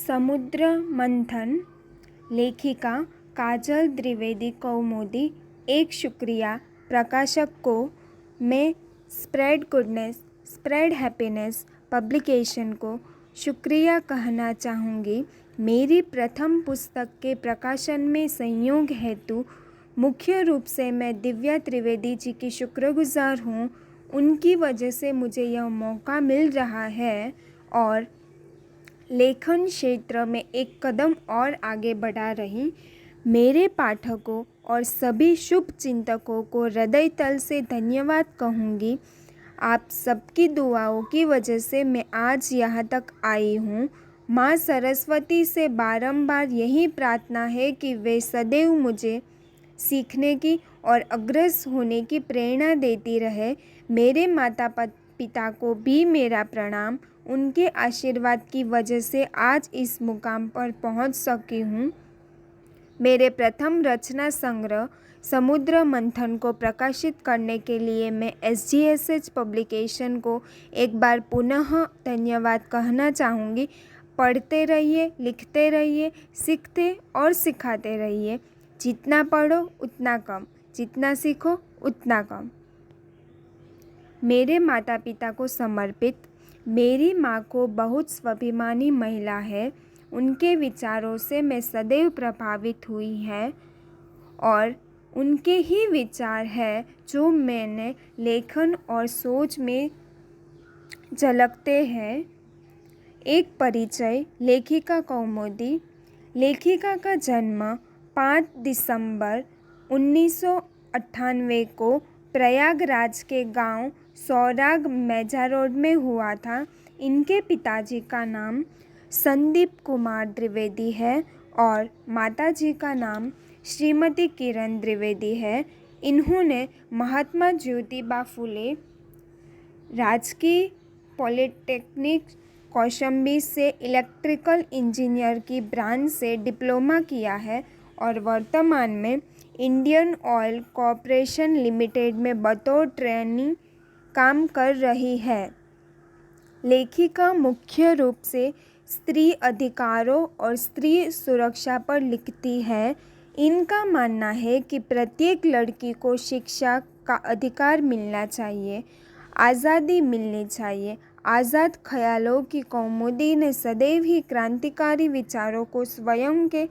समुद्र मंथन। लेखिका काजल द्विवेदी कौमुदी। एक शुक्रिया प्रकाशक को मैं spread goodness spread happiness publication को शुक्रिया कहना चाहूँगी। मेरी प्रथम पुस्तक के प्रकाशन में संयोग हेतु मुख्य रूप से मैं दिव्या त्रिवेदी जी की शुक्रगुजार हूँ। उनकी वजह से मुझे यह मौका मिल रहा है और लेखन क्षेत्र में एक कदम और आगे बढ़ा रही। मेरे पाठकों और सभी शुभ चिंतकों को हृदय तल से धन्यवाद कहूँगी। आप सबकी दुआओं की वजह से मैं आज यहाँ तक आई हूँ। माँ सरस्वती से बारंबार यही प्रार्थना है कि वे सदैव मुझे सीखने की और अग्रसर होने की प्रेरणा देती रहे। मेरे माता पिता को भी मेरा प्रणाम। उनके आशीर्वाद की वजह से आज इस मुकाम पर पहुंच सकी हूँ। मेरे प्रथम रचना संग्रह समुद्र मंथन को प्रकाशित करने के लिए मैं SGSH पब्लिकेशन को एक बार पुनः धन्यवाद कहना चाहूँगी। पढ़ते रहिए, लिखते रहिए, सीखते और सिखाते रहिए। जितना पढ़ो उतना कम, जितना सीखो उतना कम। मेरे माता पिता को समर्पित। मेरी माँ को बहुत स्वाभिमानी महिला है। उनके विचारों से मैं सदैव प्रभावित हुई है और उनके ही विचार है जो मैंने लेखन और सोच में झलकते हैं। एक परिचय। लेखिका कौमुदी। लेखिका का जन्म 5 दिसंबर 1998 को प्रयागराज के गांव सौराग मेजा रोड में हुआ था। इनके पिताजी का नाम संदीप कुमार द्विवेदी है और माताजी का नाम श्रीमती किरण द्विवेदी है। इन्होंने महात्मा ज्योतिबा फुले राजकीय पॉलिटेक्निक कौशाम्बी से इलेक्ट्रिकल इंजीनियर की ब्रांच से डिप्लोमा किया है और वर्तमान में इंडियन ऑयल कॉरपोरेशन लिमिटेड में बतौर ट्रेनी काम कर रही है। लेखिका मुख्य रूप से स्त्री अधिकारों और स्त्री सुरक्षा पर लिखती है। इनका मानना है कि प्रत्येक लड़की को शिक्षा का अधिकार मिलना चाहिए, आज़ादी मिलनी चाहिए। आज़ाद ख्यालों की कौमुदी ने सदैव ही क्रांतिकारी विचारों को स्वयं के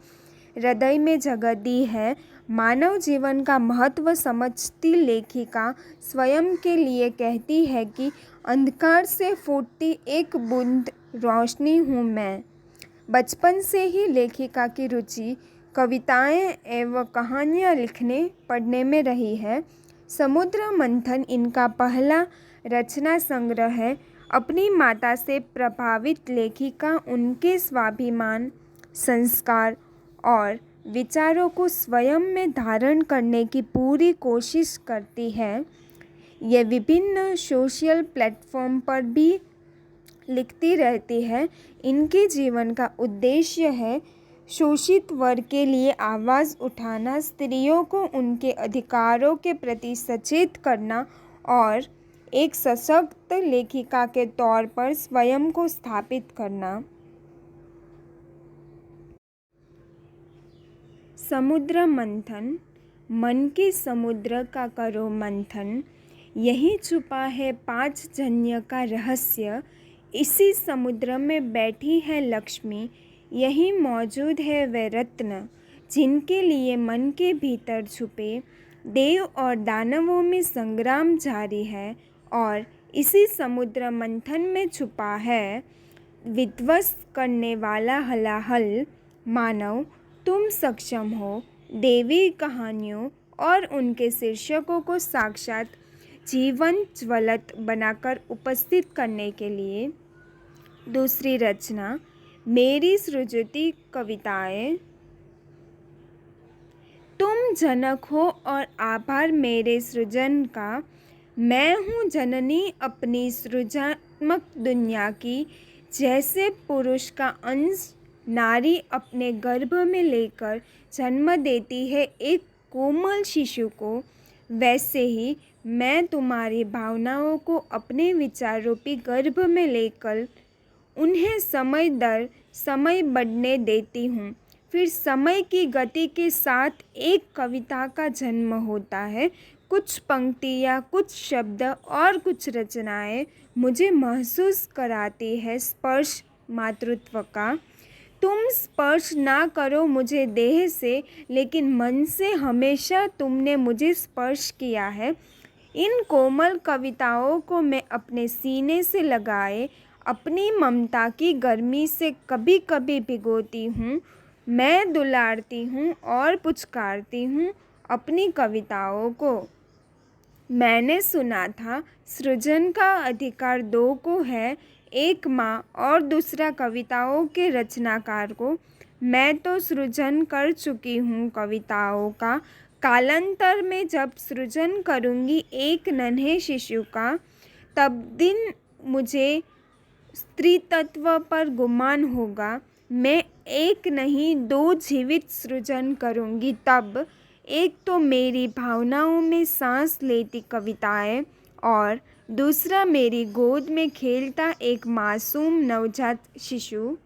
हृदय में जगह दी है। मानव जीवन का महत्व समझती लेखिका स्वयं के लिए कहती है कि अंधकार से फूटती एक बूंद रोशनी हूँ मैं। बचपन से ही लेखिका की रुचि कविताएं एवं कहानियाँ लिखने पढ़ने में रही है। समुद्र मंथन इनका पहला रचना संग्रह है। अपनी माता से प्रभावित लेखिका उनके स्वाभिमान, संस्कार और विचारों को स्वयं में धारण करने की पूरी कोशिश करती है। ये विभिन्न सोशल प्लेटफॉर्म पर भी लिखती रहती है। इनके जीवन का उद्देश्य है शोषित वर्ग के लिए आवाज़ उठाना, स्त्रियों को उनके अधिकारों के प्रति सचेत करना और एक सशक्त लेखिका के तौर पर स्वयं को स्थापित करना। समुद्र मंथन। मन के समुद्र का करो मंथन। यही छुपा है 5 जन्य का रहस्य। इसी समुद्र में बैठी है लक्ष्मी। यही मौजूद है वे रत्न जिनके लिए मन के भीतर छुपे देव और दानवों में संग्राम जारी है और इसी समुद्र मंथन में छुपा है विध्वस्त करने वाला हलाहल। मानव, तुम सक्षम हो देवी कहानियों और उनके शीर्षकों को साक्षात जीवंत ज्वलंत बनाकर उपस्थित करने के लिए। दूसरी रचना मेरी सृजित कविताएं। तुम जनक हो और आभार मेरे सृजन का। मैं हूँ जननी अपनी सृजनात्मक दुनिया की। जैसे पुरुष का अंश नारी अपने गर्भ में लेकर जन्म देती है एक कोमल शिशु को, वैसे ही मैं तुम्हारी भावनाओं को अपने विचार रूपी गर्भ में लेकर उन्हें समय दर समय बढ़ने देती हूँ। फिर समय की गति के साथ एक कविता का जन्म होता है। कुछ पंक्तियाँ, कुछ शब्द और कुछ रचनाएं मुझे महसूस कराती है स्पर्श मातृत्व का। तुम स्पर्श ना करो मुझे देह से, लेकिन मन से हमेशा तुमने मुझे स्पर्श किया है। इन कोमल कविताओं को मैं अपने सीने से लगाए अपनी ममता की गर्मी से कभी कभी भिगोती हूँ। मैं दुलारती हूँ और पुचकारती हूँ अपनी कविताओं को। मैंने सुना था सृजन का अधिकार दो को है, एक माँ और दूसरा कविताओं के रचनाकार को। मैं तो सृजन कर चुकी हूँ कविताओं का। कालांतर में जब सृजन करूँगी एक नन्हे शिशु का, तब दिन मुझे स्त्री तत्व पर गुमान होगा। मैं एक नहीं दो जीवित सृजन करूँगी तब। एक तो मेरी भावनाओं में सांस लेती कविताएं, और दूसरा मेरी गोद में खेलता एक मासूम नवजात शिशु।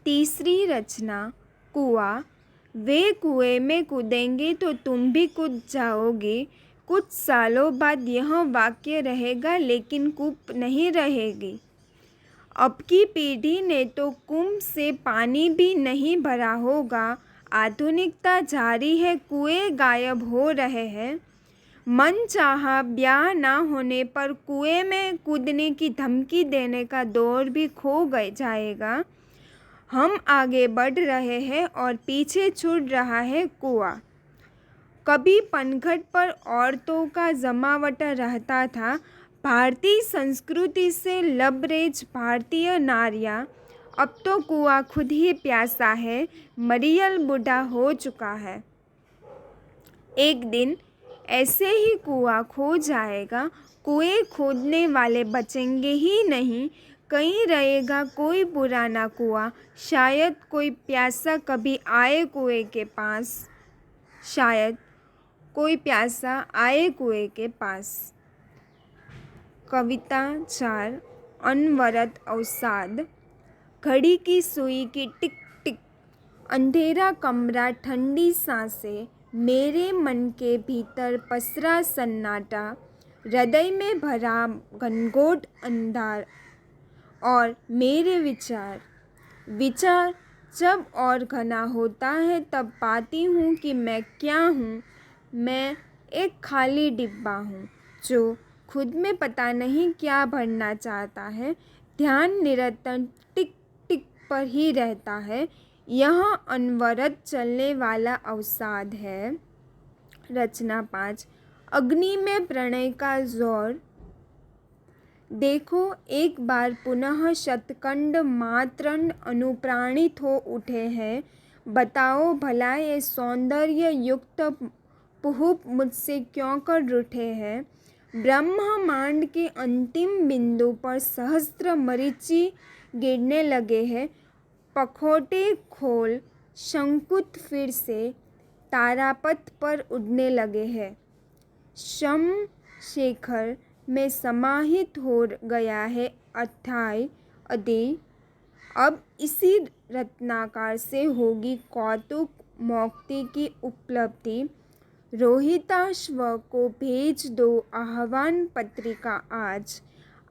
तीसरी रचना कुआं। वे कुएं में कूदेंगे तो तुम भी कूद जाओगे। कुछ सालों बाद यह वाक्य रहेगा, लेकिन कूप नहीं रहेगी। अब की पीढ़ी ने तो कुंभ से पानी भी नहीं भरा होगा। आधुनिकता जारी है, कुएं गायब हो रहे हैं। मन चाहा ब्याह ना होने पर कुएं में कूदने की धमकी देने का दौर भी खो गए जाएगा। हम आगे बढ़ रहे हैं और पीछे छूट रहा है कुआं। कभी पनघट पर औरतों का जमावटा रहता था। भारतीय संस्कृति से लबरेज भारतीय नारियां। अब तो कुआं खुद ही प्यासा है, मरियल बूढ़ा हो चुका है। एक दिन ऐसे ही कुआं खो जाएगा। कुएं खोदने वाले बचेंगे ही नहीं। कहीं रहेगा कोई पुराना कुआं। शायद कोई प्यासा कभी आए कुएं के पास। शायद कोई प्यासा आए कुएं के पास। कविता 4। अनवरत अवसाद। घड़ी की सुई की टिक टिक। अंधेरा कमरा, ठंडी सांसें। मेरे मन के भीतर पसरा सन्नाटा। हृदय में भरा घनघोर अंधार। और मेरे विचार जब और घना होता है, तब पाती हूँ कि मैं क्या हूँ। मैं एक खाली डिब्बा हूँ जो खुद में पता नहीं क्या भरना चाहता है। ध्यान निरंतर टिक टिक पर ही रहता है। यह अनवरत चलने वाला अवसाद है। रचना 5। अग्नि में प्रणय का जोर। देखो एक बार पुनः शतखंड मातृण अनुप्राणित हो उठे हैं। बताओ भला ये सौंदर्य युक्त पुहुप मुझसे क्यों कर रूठे हैं। ब्रह्मांड के अंतिम बिंदु पर सहस्त्र मरीचि गिरने लगे हैं। पखोटे खोल शंकुत फिर से तारापथ पर उड़ने लगे हैं। शम शेखर में समाहित हो गया है अध्याय अदे। अब इसी रत्नाकर से होगी कौतुक मौक्ति की उपलब्धि। रोहिताश्व को भेज दो आह्वान पत्रिका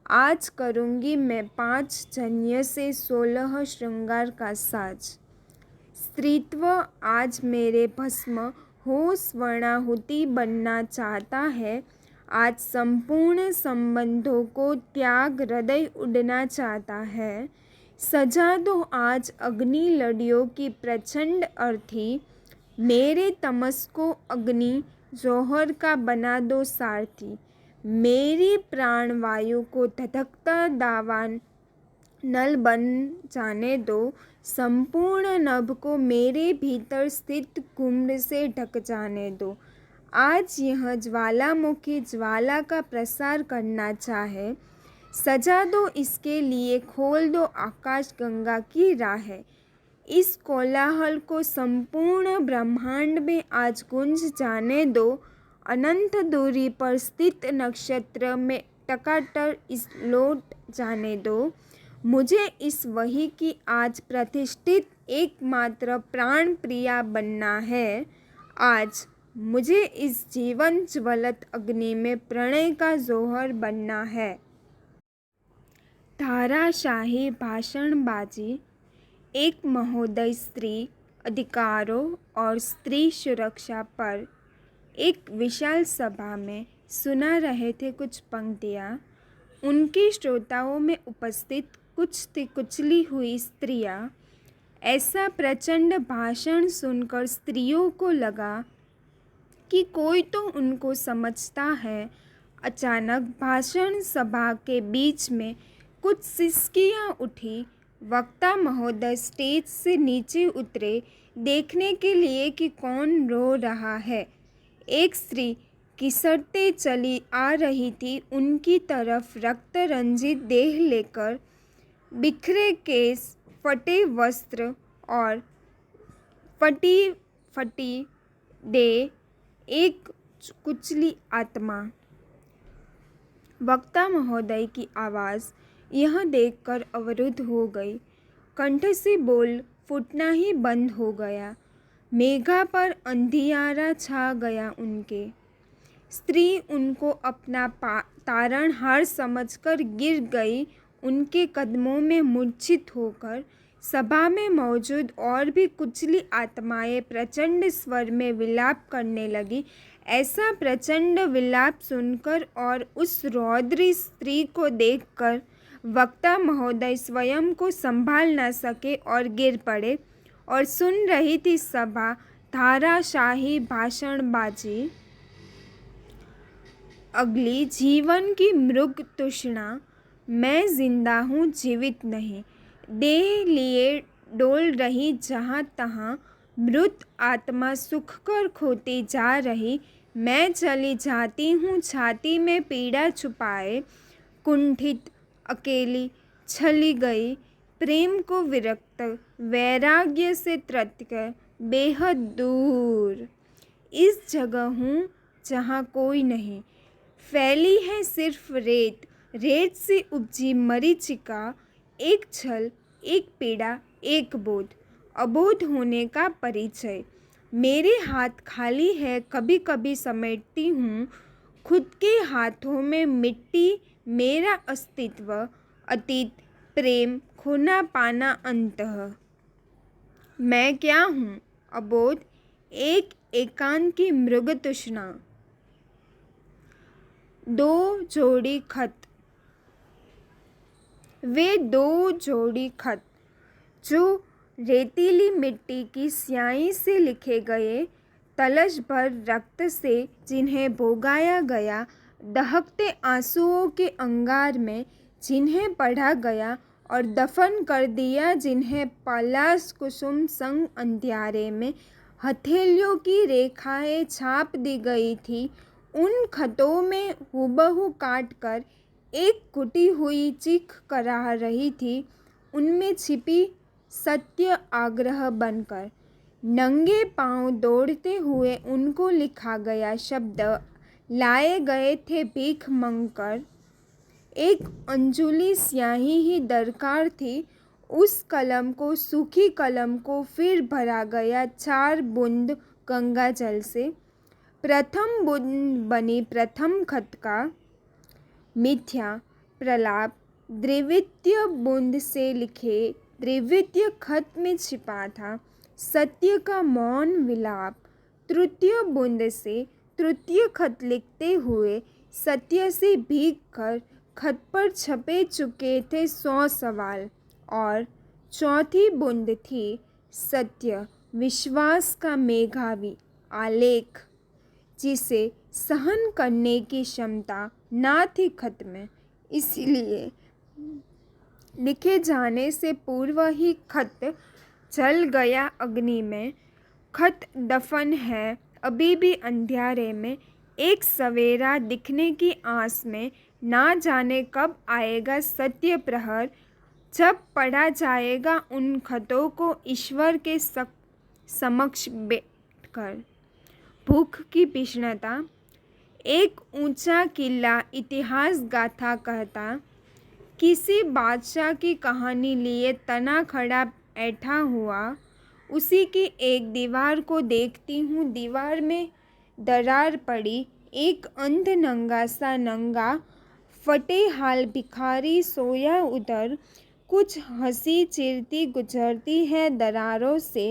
आज करूँगी मैं 5 जन्य से 16 श्रृंगार का साज। स्त्रीत्व आज मेरे भस्म हो स्वर्णाहुति बनना चाहता है। आज संपूर्ण संबंधों को त्याग हृदय उड़ना चाहता है। सजा दो आज अग्नि लड़ियों की प्रचंड अर्थी। मेरे तमस को अग्नि जौहर का बना दो सारथी। मेरी प्राणवायु को धधकता दावान नल बन जाने दो। संपूर्ण नभ को मेरे भीतर स्थित कुंभ से ढक जाने दो। आज यह ज्वालामुखी ज्वाला का प्रसार करना चाहे। सजा दो इसके लिए, खोल दो आकाश गंगा की राहें। इस कोलाहल को संपूर्ण ब्रह्मांड में आज गुंज जाने दो। अनंत दूरी पर स्थित नक्षत्र में टकाटर इस लौट जाने दो। मुझे इस वही की आज प्रतिष्ठित एकमात्र प्राण प्रिया बनना है। आज मुझे इस जीवन ज्वलत अग्नि में प्रणय का जौहर बनना है। धाराशाही भाषणबाजी। एक महोदय स्त्री अधिकारों और स्त्री सुरक्षा पर एक विशाल सभा में सुना रहे थे कुछ पंक्तियाँ। उनके श्रोताओं में उपस्थित कुछ कुचली हुई स्त्रियाँ। ऐसा प्रचंड भाषण सुनकर स्त्रियों को लगा कि कोई तो उनको समझता है। अचानक भाषण सभा के बीच में कुछ सिसकियाँ उठी। वक्ता महोदय स्टेज से नीचे उतरे देखने के लिए कि कौन रो रहा है। एक स्त्री किसरते चली आ रही थी उनकी तरफ, रक्त रंजित देह लेकर, बिखरे केस, फटे वस्त्र और फटी फटी देह, एक कुचली आत्मा। वक्ता महोदय की आवाज़ यह देखकर अवरुद्ध हो गई। कंठ से बोल फूटना ही बंद हो गया। मेघा पर अंधियारा छा गया उनके। स्त्री उनको अपना तारणहार समझकर गिर गई। उनके कदमों में मूर्छित होकर सभा में मौजूद और भी कुचली आत्माएं प्रचंड स्वर में विलाप करने लगी। ऐसा प्रचंड विलाप सुनकर और उस रौद्री स्त्री को देखकर वक्ता महोदय स्वयं को संभाल न सके और गिर पड़े। और सुन रही थी सभा धाराशाही भाषणबाजी। अगली जीवन की मृग तृष्णा। मैं जिंदा हूँ, जीवित नहीं। देह लिए डोल रही जहाँ तहाँ, मृत आत्मा सुख कर खोती जा रही। मैं चली जाती हूँ छाती में पीड़ा छुपाए, कुंठित अकेली चली गई, प्रेम को विरक्त, वैराग्य से त्रस्त, बेहद दूर। इस जगह हूँ जहाँ कोई नहीं, फैली है सिर्फ रेत, रेत से उपजी मरीचिका, एक छल, एक पीड़ा, एक बोध, अबोध होने का परिचय। मेरे हाथ खाली है, कभी कभी समेटती हूँ खुद के हाथों में मिट्टी, मेरा अस्तित्व, अतीत, प्रेम, खोना पाना, अंतः। मैं क्या हूँ? अबोध, एक एकांत की मृग तृष्णा। दो जोड़ी खत। वे दो जोड़ी खत जो रेतीली मिट्टी की स्याही से लिखे गए, तलश भर रक्त से जिन्हें भोगाया गया, दहकते आंसुओं के अंगार में जिन्हें पढ़ा गया और दफन कर दिया, जिन्हें पलाश कुसुम संग अंधियारे में हथेलियों की रेखाएं छाप दी गई थी, उन खतों में हूबहू काट कर एक कुटी हुई चीख करा रही थी। उनमें छिपी सत्य आग्रह बनकर नंगे पांव दौड़ते हुए उनको लिखा गया शब्द लाए गए थे भीख मांगकर। एक अंजुली स्याही ही दरकार थी। उस कलम को, सूखी कलम को फिर भरा गया 4 बूंद गंगा जल से। प्रथम बूंद बनी प्रथम खत का मिथ्या प्रलाप, द्वितीय बूंद से लिखे द्वितीय खत में छिपा था सत्य का मौन विलाप। तृतीय बूंद से तृतीय खत लिखते हुए सत्य से भीग कर खत पर छपे चुके थे 100 सवाल। और चौथी बूंद थी सत्य, विश्वास का मेघावी आलेख, जिसे सहन करने की क्षमता ना थी खत में। इसलिए लिखे जाने से पूर्व ही खत जल गया अग्नि में। खत दफन है अभी भी अंधियारे में, एक सवेरा दिखने की आस में। ना जाने कब आएगा सत्य प्रहर, जब पढ़ा जाएगा उन खतों को ईश्वर के समक्ष बैठकर। भूख की विषणता। एक ऊंचा किला इतिहास गाथा कहता किसी बादशाह की कहानी लिए तना खड़ा ऐठा हुआ उसी की एक दीवार को देखती हूँ। दीवार में दरार पड़ी, एक अंध नंगा सा नंगा फटे हाल भिखारी सोया उधर। कुछ हंसी चिरती गुजरती है दरारों से।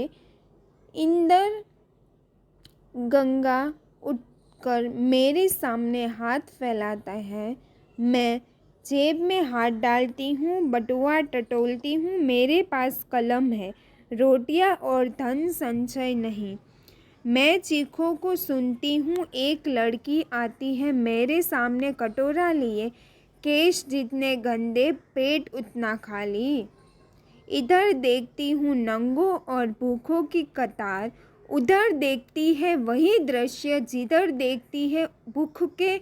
इंदर गंगा उठकर मेरे सामने हाथ फैलाता है। मैं जेब में हाथ डालती हूँ, बटुआ टटोलती हूँ। मेरे पास कलम है, रोटियां और धन संचय नहीं। मैं चीखों को सुनती हूँ। एक लड़की आती है मेरे सामने कटोरा लिए, केश जितने गंदे, पेट उतना खाली। इधर देखती हूँ नंगों और भूखों की कतार, उधर देखती है वही दृश्य जिधर देखती है भूख के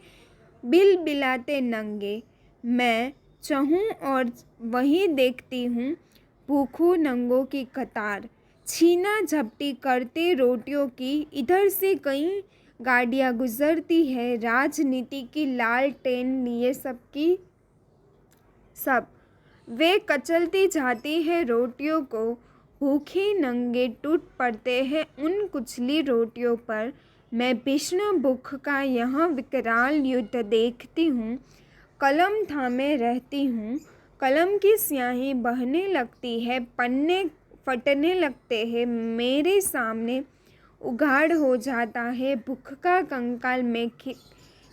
बिल बिलाते नंगे। मैं चाहूँ और वही देखती हूँ भूखों नंगों की कतार, छीना झपटी करते रोटियों की। इधर से कई गाड़ियाँ गुजरती है, राजनीति की लालटेन लिए सबकी सब। वे कचलती जाती है रोटियों को, भूखे नंगे टूट पड़ते हैं उन कुचली रोटियों पर। मैं भीषण भूख का यह विकराल युद्ध देखती हूँ। कलम थामे रहती हूँ, कलम की स्याही बहने लगती है, पन्ने फटने लगते हैं। मेरे सामने उघाड़ हो जाता है भूख का कंकाल। मैं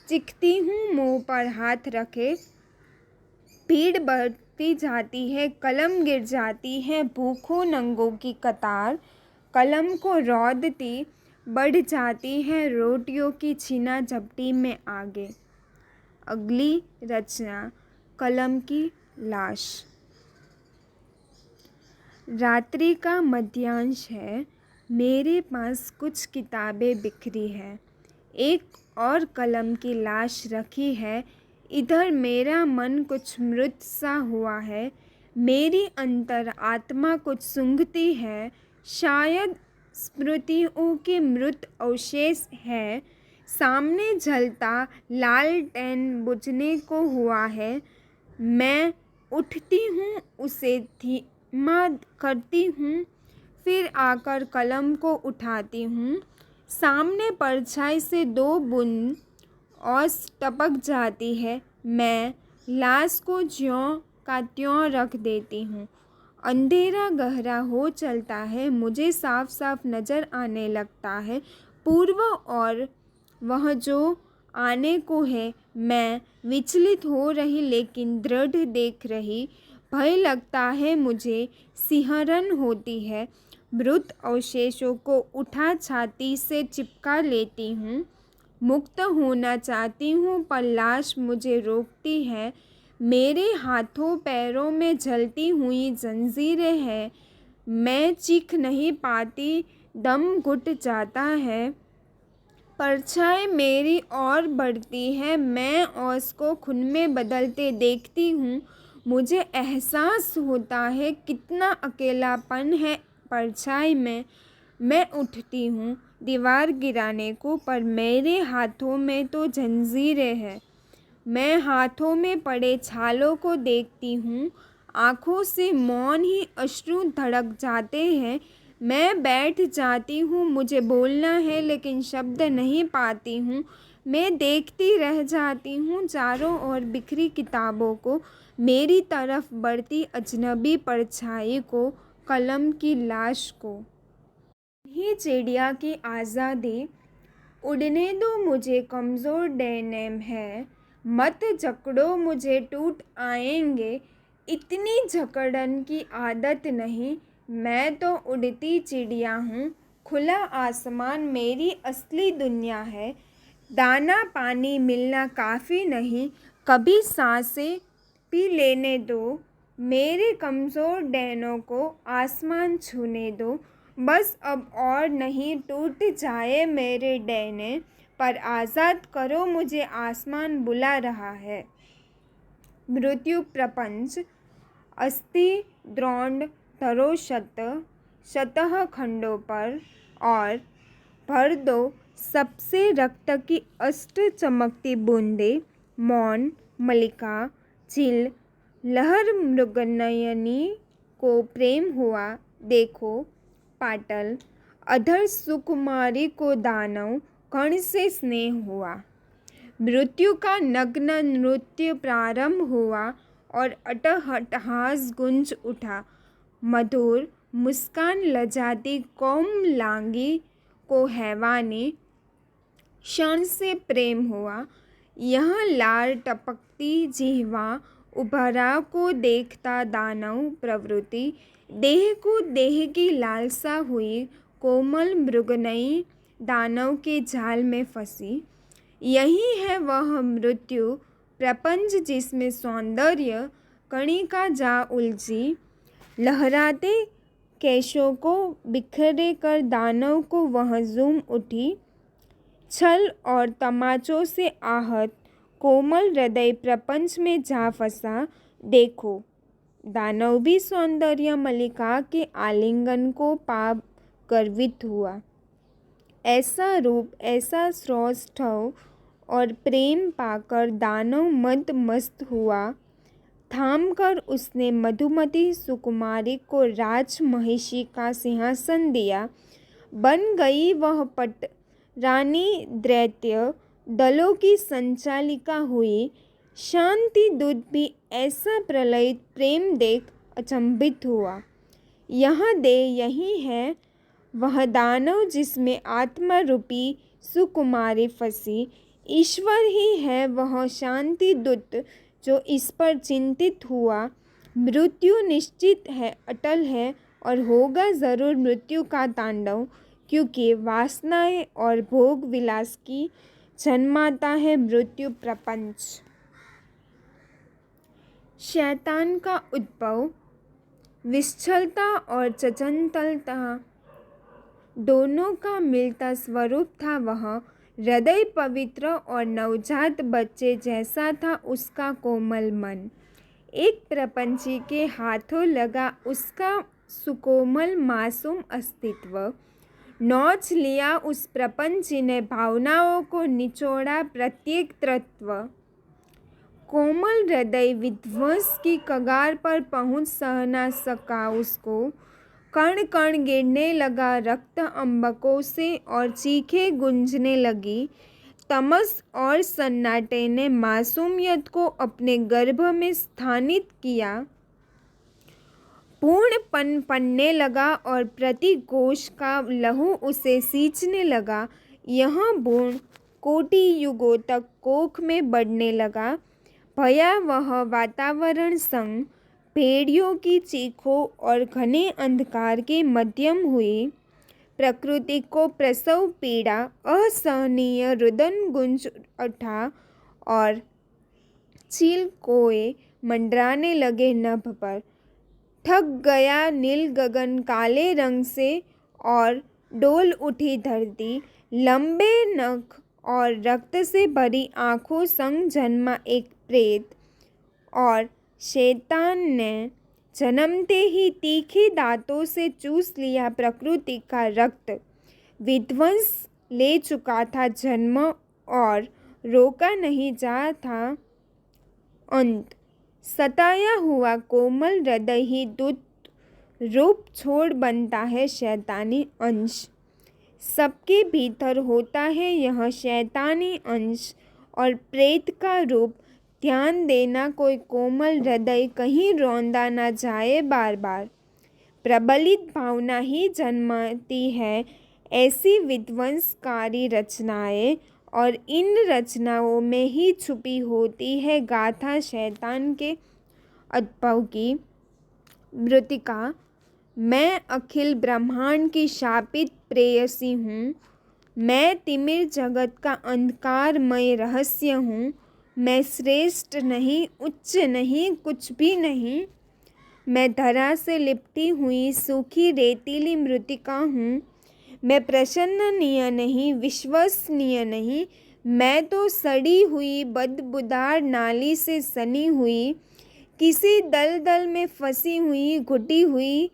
चीखती हूँ मुँह पर हाथ रखे। भीड़ बढ़ती जाती है, कलम गिर जाती है, भूखों नंगों की कतार कलम को रौंदती बढ़ जाती है रोटियों की छीना झपटी में आगे। अगली रचना, कलम की लाश। रात्रि का मध्यांश है, मेरे पास कुछ किताबें बिखरी है, एक और कलम की लाश रखी है। इधर मेरा मन कुछ मृत सा हुआ है, मेरी अंतर आत्मा कुछ सूंघती है। शायद स्मृतियों के मृत अवशेष है। सामने जलता लालटेन बुझने को हुआ है। मैं उठती हूँ, उसे धीमा करती हूँ, फिर आकर कलम को उठाती हूँ। सामने परछाई से दो बूंद ओस टपक जाती है। मैं लाश को ज्यों का त्यों रख देती हूँ। अंधेरा गहरा हो चलता है, मुझे साफ साफ नज़र आने लगता है पूर्व और वह जो आने को है। मैं विचलित हो रही लेकिन दृढ़ देख रही। भय लगता है मुझे, सिहरन होती है। मृत अवशेषों को उठा छाती से चिपका लेती हूँ। मुक्त होना चाहती हूँ पर लाश मुझे रोकती है। मेरे हाथों पैरों में जलती हुई जंजीरें हैं। मैं चीख नहीं पाती, दम घुट जाता है। परछाई मेरी ओर बढ़ती है, मैं ओस को खून में बदलते देखती हूँ। मुझे एहसास होता है कितना अकेलापन है परछाई में। मैं उठती हूँ दीवार गिराने को, पर मेरे हाथों में तो जंजीरें हैं। मैं हाथों में पड़े छालों को देखती हूँ, आँखों से मौन ही अश्रु धड़क जाते हैं। मैं बैठ जाती हूँ, मुझे बोलना है लेकिन शब्द नहीं पाती हूँ। मैं देखती रह जाती हूँ चारों ओर बिखरी किताबों को, मेरी तरफ बढ़ती अजनबी परछाई को, कलम की लाश को। ही चिड़िया की आज़ादी, उड़ने दो मुझे कमज़ोर डैनेम है, मत जकड़ो मुझे टूट आएंगे। इतनी जकड़न की आदत नहीं, मैं तो उड़ती चिड़िया हूँ। खुला आसमान मेरी असली दुनिया है। दाना पानी मिलना काफ़ी नहीं, कभी सांसें भी लेने दो। मेरे कमज़ोर डैनों को आसमान छूने दो। बस अब और नहीं टूट जाए मेरे डैने, पर आज़ाद करो मुझे, आसमान बुला रहा है। मृत्यु प्रपंच। अस्थि द्रोण धरो शतः खंडों पर और भर दो सबसे रक्त की अष्ट चमकती बूंदें। मौन मलिका झील लहर मृगनयनी को प्रेम हुआ, देखो पाटल। अधर सुकुमारी को दानव कर्ण से स्नेह हुआ। मृत्यु का नग्न नृत्य प्रारंभ हुआ और अट्टहास गूंज उठा। मधुर मुस्कान लजाती कोमलांगी को हैवानी क्षण से प्रेम हुआ। यह लार टपकती जिह्वा उभरा को देखता दानव प्रवृत्ति। देह को देह की लालसा हुई, कोमल मृगनयी दानव के जाल में फंसी। यही है वह मृत्यु प्रपंच जिसमें सौंदर्य कणिका जा उलझी। लहराते केशों को बिखेरे कर दानव को वह झूम उठी। छल और तमाचों से आहत कोमल हृदय प्रपंच में जा फंसा। देखो दानव भी सौंदर्य मल्लिका के आलिंगन को पा गर्वित हुआ। ऐसा रूप, ऐसा सौष्ठव और प्रेम पाकर दानव मद मस्त हुआ। थाम कर उसने मधुमती सुकुमारी को राज महिषी का सिंहासन दिया। बन गई वह पट रानी, दैत्य दलों की संचालिका हुई। शांति दूत भी ऐसा प्रलयित प्रेम देख अचंभित हुआ। यही है वह दानव जिसमें आत्मा रूपी सुकुमारी फंसी। ईश्वर ही है वह शांति दूत जो इस पर चिंतित हुआ। मृत्यु निश्चित है, अटल है और होगा जरूर मृत्यु का तांडव, क्योंकि वासनाएं और भोग विलास की जन्माता है मृत्यु प्रपंच। शैतान का उद्भव। विश्चलता और चंचलता दोनों का मिलता स्वरूप था वह। हृदय पवित्र और नवजात बच्चे जैसा था उसका कोमल मन। एक प्रपंची के हाथों लगा उसका सुकोमल मासूम अस्तित्व। नोच लिया उस प्रपंची ने भावनाओं को, निचोड़ा प्रत्येक तत्व। कोमल हृदय विध्वंस की कगार पर पहुंच सह न सका उसको। कण कण गिरने लगा रक्त अंबकों से और चीखें गूंजने लगी। तमस और सन्नाटे ने मासूमियत को अपने गर्भ में स्थानित किया। पूर्ण पनपने लगा और प्रति कोश का लहू उसे सींचने लगा। यह भ्रूण कोटि युगों तक कोख में बढ़ने लगा। भयावह वातावरण संग भेड़ियों की चीखों और घने अंधकार के मध्यम हुई। प्रकृति को प्रसव पीड़ा असहनीय रुदन गुंज उठा और चील कोए मंडराने लगे नभ पर। ठग गया नील गगन काले रंग से और डोल उठी धरती। लंबे नख और रक्त से भरी आंखों संग जन्मा एक प्रेत। और शैतान ने जन्मते ही तीखे दांतों से चूस लिया प्रकृति का रक्त। विध्वंस ले चुका था जन्म और रोका नहीं जा था अंत। सताया हुआ कोमल हृदय ही दूत रूप छोड़ बनता है शैतानी अंश। सबके भीतर होता है यह शैतानी अंश और प्रेत का रूप। ध्यान देना कोई कोमल हृदय कहीं रौंदा न जाए बार बार। प्रबलित भावना ही जन्मती है ऐसी विध्वंसकारी रचनाएं और इन रचनाओं में ही छुपी होती है गाथा शैतान के उद्भव की। मृतिका। मैं अखिल ब्रह्मांड की शापित प्रेयसी हूँ। मैं तिमिर जगत का अंधकारमय रहस्य हूँ। मैं श्रेष्ठ नहीं, उच्च नहीं, कुछ भी नहीं। मैं धरा से लिपटी हुई सूखी रेतीली मृतिका हूँ। मैं प्रशंसनीय नहीं, विश्वसनीय नहीं। मैं तो सड़ी हुई बदबूदार नाली से सनी हुई, किसी दलदल में फंसी हुई, घुटी हुई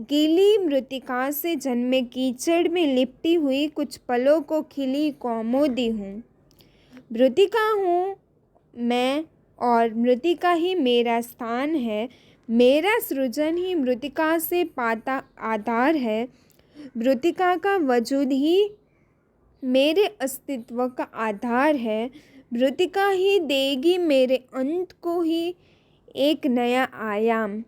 गीली मृतिका से जन्मे कीचड़ में लिपटी हुई कुछ पलों को खिली कौमोदी हूँ। मृतिका हूँ मैं और मृतिका ही मेरा स्थान है। मेरा सृजन ही मृतिका से पाता आधार है। मृतिका का वजूद ही मेरे अस्तित्व का आधार है। मृतिका ही देगी मेरे अंत को ही एक नया आयाम।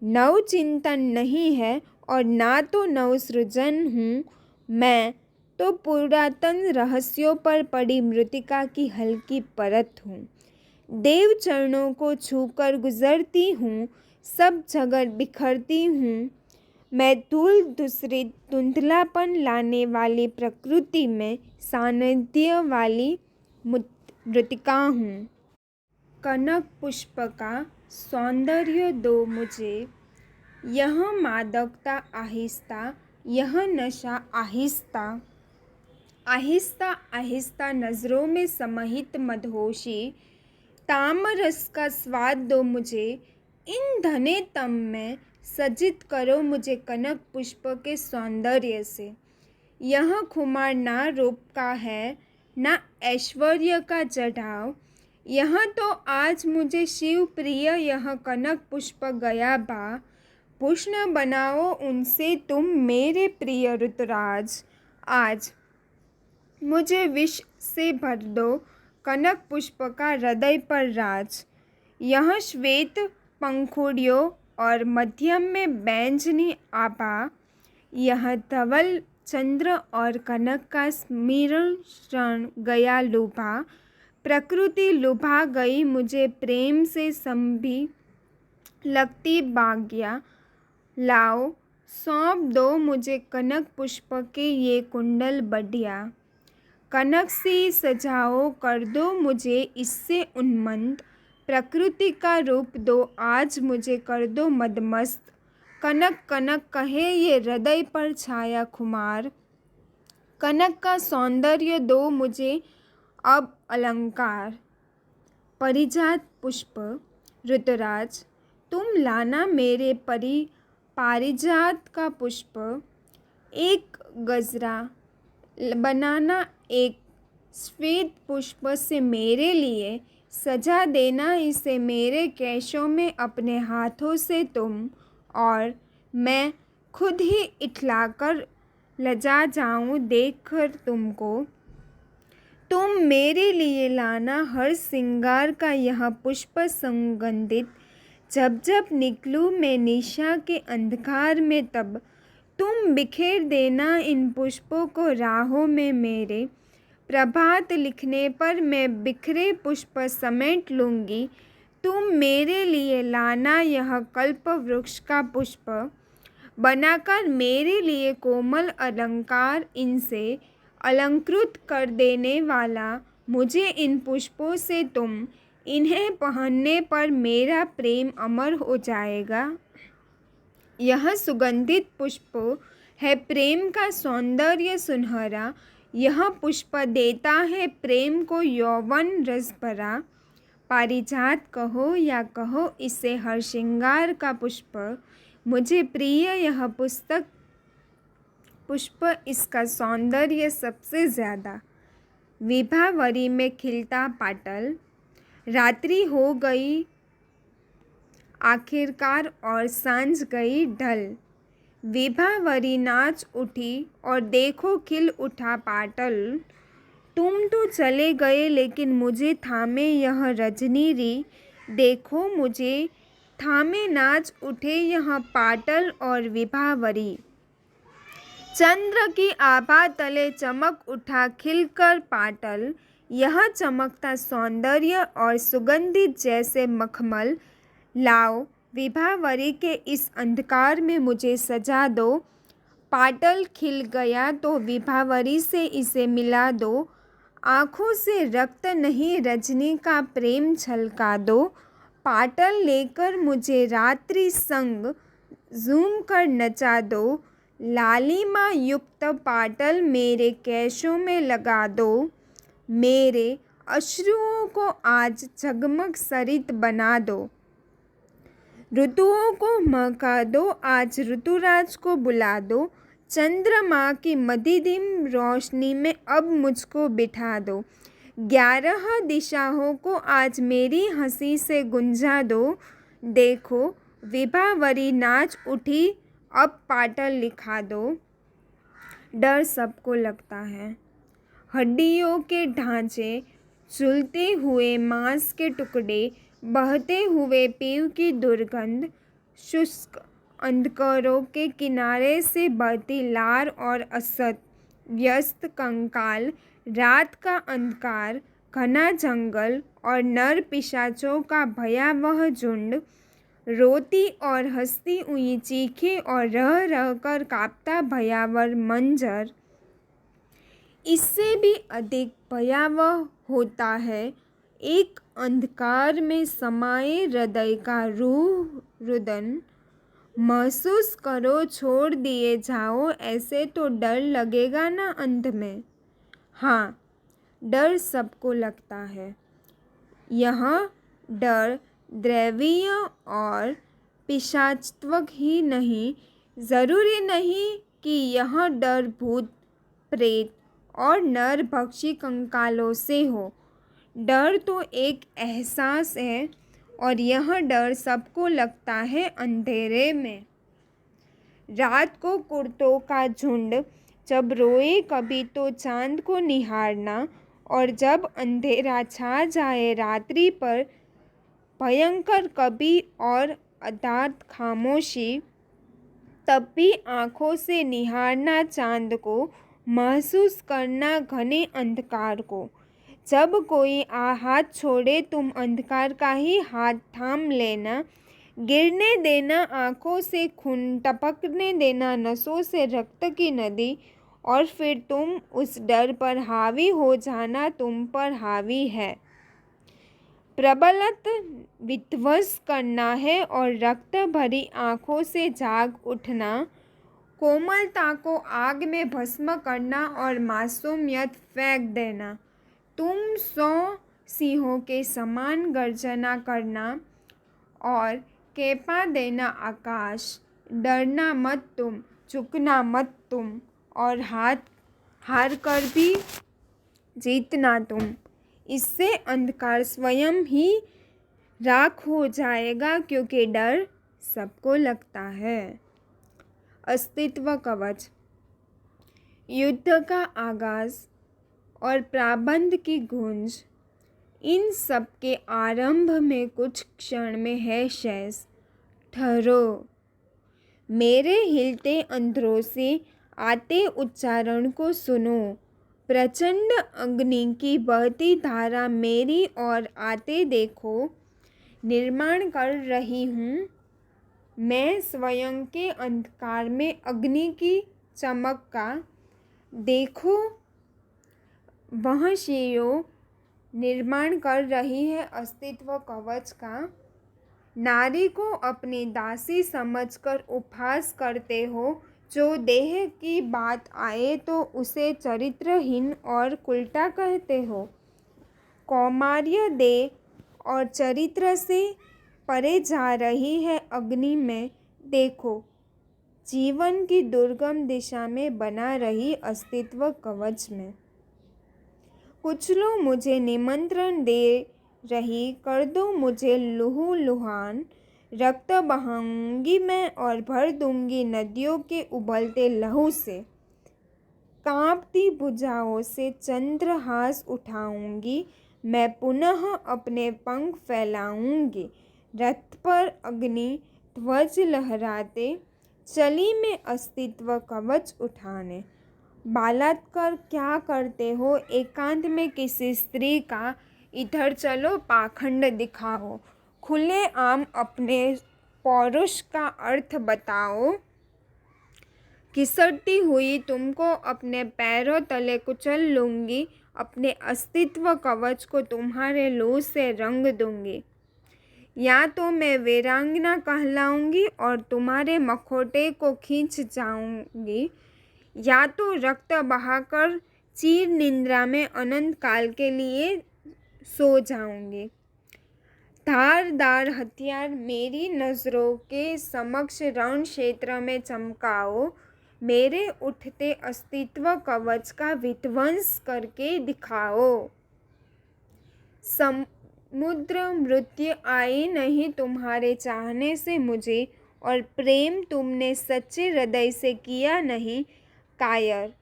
नव चिंतन नहीं है और ना तो नव सृजन हूँ। मैं तो पुरातन रहस्यों पर पड़ी मृतिका की हल्की परत हूँ। देव चरणों को छूकर गुजरती हूँ, सब जगह बिखरती हूँ। मैं धूल दूसरी धुंधलापन लाने वाली प्रकृति में सानिध्य वाली मृतिका हूँ। कनक पुष्प का सौंदर्य दो मुझे, यह मादकता आहिस्ता, यह नशा आहिस्ता। आहिस्ता आहिस्ता नज़रों में समाहित मदहोशी, तामरस का स्वाद दो मुझे। इन धने तम में सज्जित करो मुझे कनक पुष्प के सौंदर्य से। यह खुमार ना रूप का है, ना ऐश्वर्य का चढ़ाव। यह तो आज मुझे शिव प्रिय यह कनक पुष्प गया बा। पुष्ण बनाओ उनसे तुम मेरे प्रिय ऋतुराज। आज मुझे विष से भर दो कनक पुष्प का हृदय पर राज। यह श्वेत पंखुड़ियों और मध्यम में बैंजनी आभा, यह धवल चंद्र और कनक का स्मिरण गया लुभा। प्रकृति लुभा गई मुझे प्रेम से संभी लगती बाग्या। लाओ सौंप दो मुझे कनक पुष्प के ये कुंडल बढ़िया। कनक से सजाओ कर दो मुझे इससे उन्मत्त। प्रकृति का रूप दो आज मुझे कर दो मदमस्त। कनक कनक कहे ये हृदय पर छाया खुमार। कनक का सौंदर्य दो मुझे अब अलंकार। परिजात पुष्प ऋतुराज, तुम लाना मेरे पारिजात का पुष्प। एक गजरा बनाना एक श्वेत पुष्प से मेरे लिए, सजा देना इसे मेरे केशों में अपने हाथों से तुम। और मैं खुद ही इठलाकर लजा जाऊं देखकर तुमको। तुम मेरे लिए लाना हर श्रृंगार का यह पुष्प सुगंधित। जब जब निकलूं मैं निशा के अंधकार में तब तुम बिखेर देना इन पुष्पों को राहों में मेरे। प्रभात लिखने पर मैं बिखरे पुष्प समेट लूँगी। तुम मेरे लिए लाना यह कल्प वृक्ष का पुष्प। बनाकर मेरे लिए कोमल अलंकार, इनसे अलंकृत कर देने वाला मुझे इन पुष्पों से तुम। इन्हें पहनने पर मेरा प्रेम अमर हो जाएगा। यह सुगंधित पुष्प है प्रेम का सौंदर्य सुनहरा। यह पुष्प देता है प्रेम को यौवन रस भरा। पारिजात कहो या कहो इसे हर श्रृंगार का पुष्प। मुझे प्रिय यह पुष्प इसका सौंदर्य सबसे ज़्यादा। विभावरी में खिलता पाटल, रात्रि हो गई आखिरकार और सांझ गई ढल। विभावरी नाच उठी और देखो खिल उठा पाटल। तुम तो चले गए लेकिन मुझे थामे यह रजनी री। देखो मुझे थामे नाच उठे यह पाटल और विभावरी। चंद्र की आभा तले चमक उठा खिलकर पाटल। यह चमकता सौंदर्य और सुगंधित जैसे मखमल। लाओ विभावरी के इस अंधकार में मुझे सजा दो। पाटल खिल गया तो विभावरी से इसे मिला दो। आँखों से रक्त नहीं रजनी का प्रेम छलका दो। पाटल लेकर मुझे रात्रि संग झूम कर नचा दो। लालिमा युक्त पाटल मेरे केशों में लगा दो। मेरे अश्रुओं को आज जगमग सरित बना दो। ऋतुओं को महका दो आज ऋतुराज को बुला दो। चंद्रमा की मध्यम रोशनी में अब मुझको बिठा दो। 11 दिशाओं को आज मेरी हंसी से गुंजा दो। देखो विभावरी नाच उठी, अब पाटल लिखा दो। डर सबको लगता है। हड्डियों के ढांचे, चुलते हुए मांस के टुकड़े, बहते हुए पीव की दुर्गंध, शुष्क अंधकारों के किनारे से बहती लार और असत, व्यस्त कंकाल, रात का अंधकार, घना जंगल और नर पिशाचों का भयावह झुंड, रोती और हंसती हुई चीखें और रह रह कर कांपता भयावह मंजर। इससे भी अधिक भयावह होता है एक अंधकार में समाये हृदय का रुदन। महसूस करो, छोड़ दिए जाओ ऐसे तो डर लगेगा ना अंत में। हाँ, डर सबको लगता है। यह डर दैवीय और पिशाचत्वक ही नहीं, ज़रूरी नहीं कि यह डर भूत प्रेत और नर भक्षी कंकालों से हो। डर तो एक एहसास है और यह डर सबको लगता है अंधेरे में। रात को कुत्तों का झुंड जब रोए कभी तो चांद को निहारना, और जब अंधेरा छा जाए रात्रि पर भयंकर कभी और अर्थात खामोशी, तब भी आँखों से निहारना चांद को, महसूस करना घने अंधकार को। जब कोई हाथ छोड़े तुम अंधकार का ही हाथ थाम लेना, गिरने देना आँखों से खून, टपकने देना नसों से रक्त की नदी, और फिर तुम उस डर पर हावी हो जाना तुम पर हावी है। प्रबलत विध्वंस करना है और रक्त भरी आँखों से जाग उठना, कोमलता को आग में भस्म करना और मासूमियत फेंक देना। तुम 100 सिंहों के समान गर्जना करना और केंपा देना आकाश। डरना मत तुम, झुकना मत तुम, और हार कर भी जीतना तुम। इससे अंधकार स्वयं ही राख हो जाएगा, क्योंकि डर सबको लगता है। अस्तित्व कवच। युद्ध का आगाज और प्रारंभ की गूंज, इन सब के आरंभ में कुछ क्षण में है शेष। ठहरो, मेरे हिलते अंधरों से आते उच्चारण को सुनो। प्रचंड अग्नि की बहती धारा मेरी ओर आते देखो। निर्माण कर रही हूँ मैं स्वयं के अंधकार में अग्नि की चमक का। देखो वह शियो निर्माण कर रही है अस्तित्व कवच का। नारी को अपनी दासी समझकर उपहास करते हो। जो देह की बात आए तो उसे चरित्रहीन और कुलटा कहते हो। कौमार्य देह और चरित्र से परे जा रही है अग्नि में। देखो जीवन की दुर्गम दिशा में बना रही अस्तित्व कवच में। कुछ लो मुझे निमंत्रण दे रही, कर दो मुझे लुहान। रक्त बहाऊंगी मैं और भर दूंगी नदियों के उबलते लहू से। कांपती भुजाओं से चंद्रहास उठाऊंगी मैं, पुनः अपने पंख फैलाऊंगी। रथ पर अग्नि ध्वज लहराते चली मैं अस्तित्व कवच उठाने। बलात्कार क्या करते हो एकांत में किसी स्त्री का, इधर चलो पाखंड दिखाओ। खुले आम अपने पौरुष का अर्थ बताओ। घिसटती हुई तुमको अपने पैरों तले कुचल लूँगी। अपने अस्तित्व कवच को तुम्हारे लहू से रंग दूंगी। या तो मैं वीरांगना कहलाऊंगी और तुम्हारे मखौटे को खींच जाऊंगी, या तो रक्त बहाकर चीर निंद्रा में अनंत काल के लिए सो जाऊंगी। धारदार हथियार मेरी नज़रों के समक्ष रण क्षेत्र में चमकाओ। मेरे उठते अस्तित्व कवच का विध्वंस करके दिखाओ। समुद्र मृत्यु आई नहीं तुम्हारे चाहने से मुझे, और प्रेम तुमने सच्चे हृदय से किया नहीं कायर।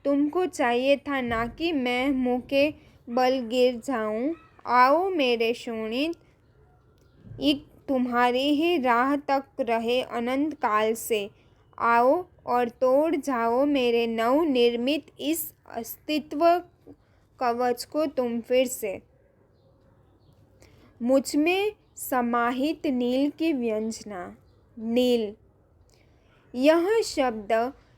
तुमको चाहिए था ना कि मैं मुँह के बल गिर जाऊं। आओ मेरे शोणित, एक तुम्हारी ही राह तक रहे अनंत काल से। आओ और तोड़ जाओ मेरे नव निर्मित इस अस्तित्व कवच को तुम फिर से। मुझ में समाहित नील की व्यंजना। नील, यह शब्द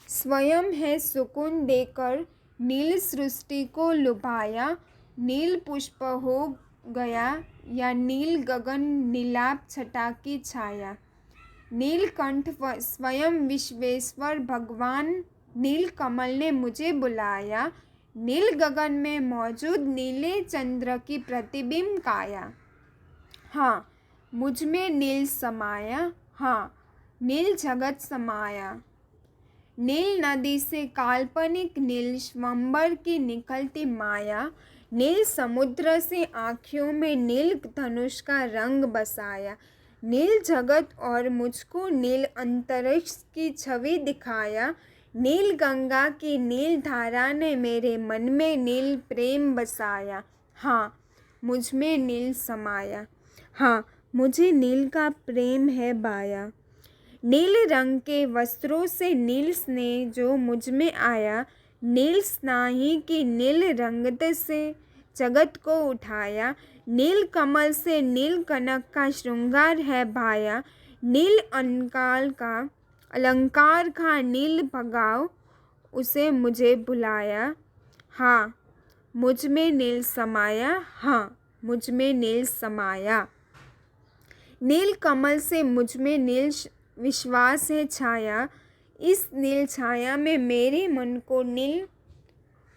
स्वयं है सुकून देकर नील सृष्टि को लुभाया। नील पुष्प हो गया या नील गगन नीलाभ छटा की छाया। नीलकंठ स्वयं विश्वेश्वर भगवान नील कमल ने मुझे बुलाया। नील गगन में मौजूद नीले चंद्र की प्रतिबिंब काया। हाँ, मुझ में नील समाया, हाँ नील जगत समाया। नील नदी से काल्पनिक नील स्वयंवर की निकलती माया। नील समुद्र से आँखों में नील धनुष का रंग बसाया। नील जगत और मुझको नील अंतरिक्ष की छवि दिखाया। नील गंगा की नील धारा ने मेरे मन में नील प्रेम बसाया। हाँ, मुझ में नील समाया, हाँ मुझे नील का प्रेम है बाया। नील रंग के वस्त्रों से नील स्नेह जो मुझ में आया। नील स्नाही की नील रंगत से जगत को उठाया। नील कमल से नील कनक का श्रृंगार है भाया। नील अलंकार का नील भगाव उसे मुझे बुलाया। हाँ, मुझ में नील समाया, हाँ मुझ में नील समाया। नील कमल से मुझ में नील विश्वास है छाया। इस नील छाया में मेरे मन को नील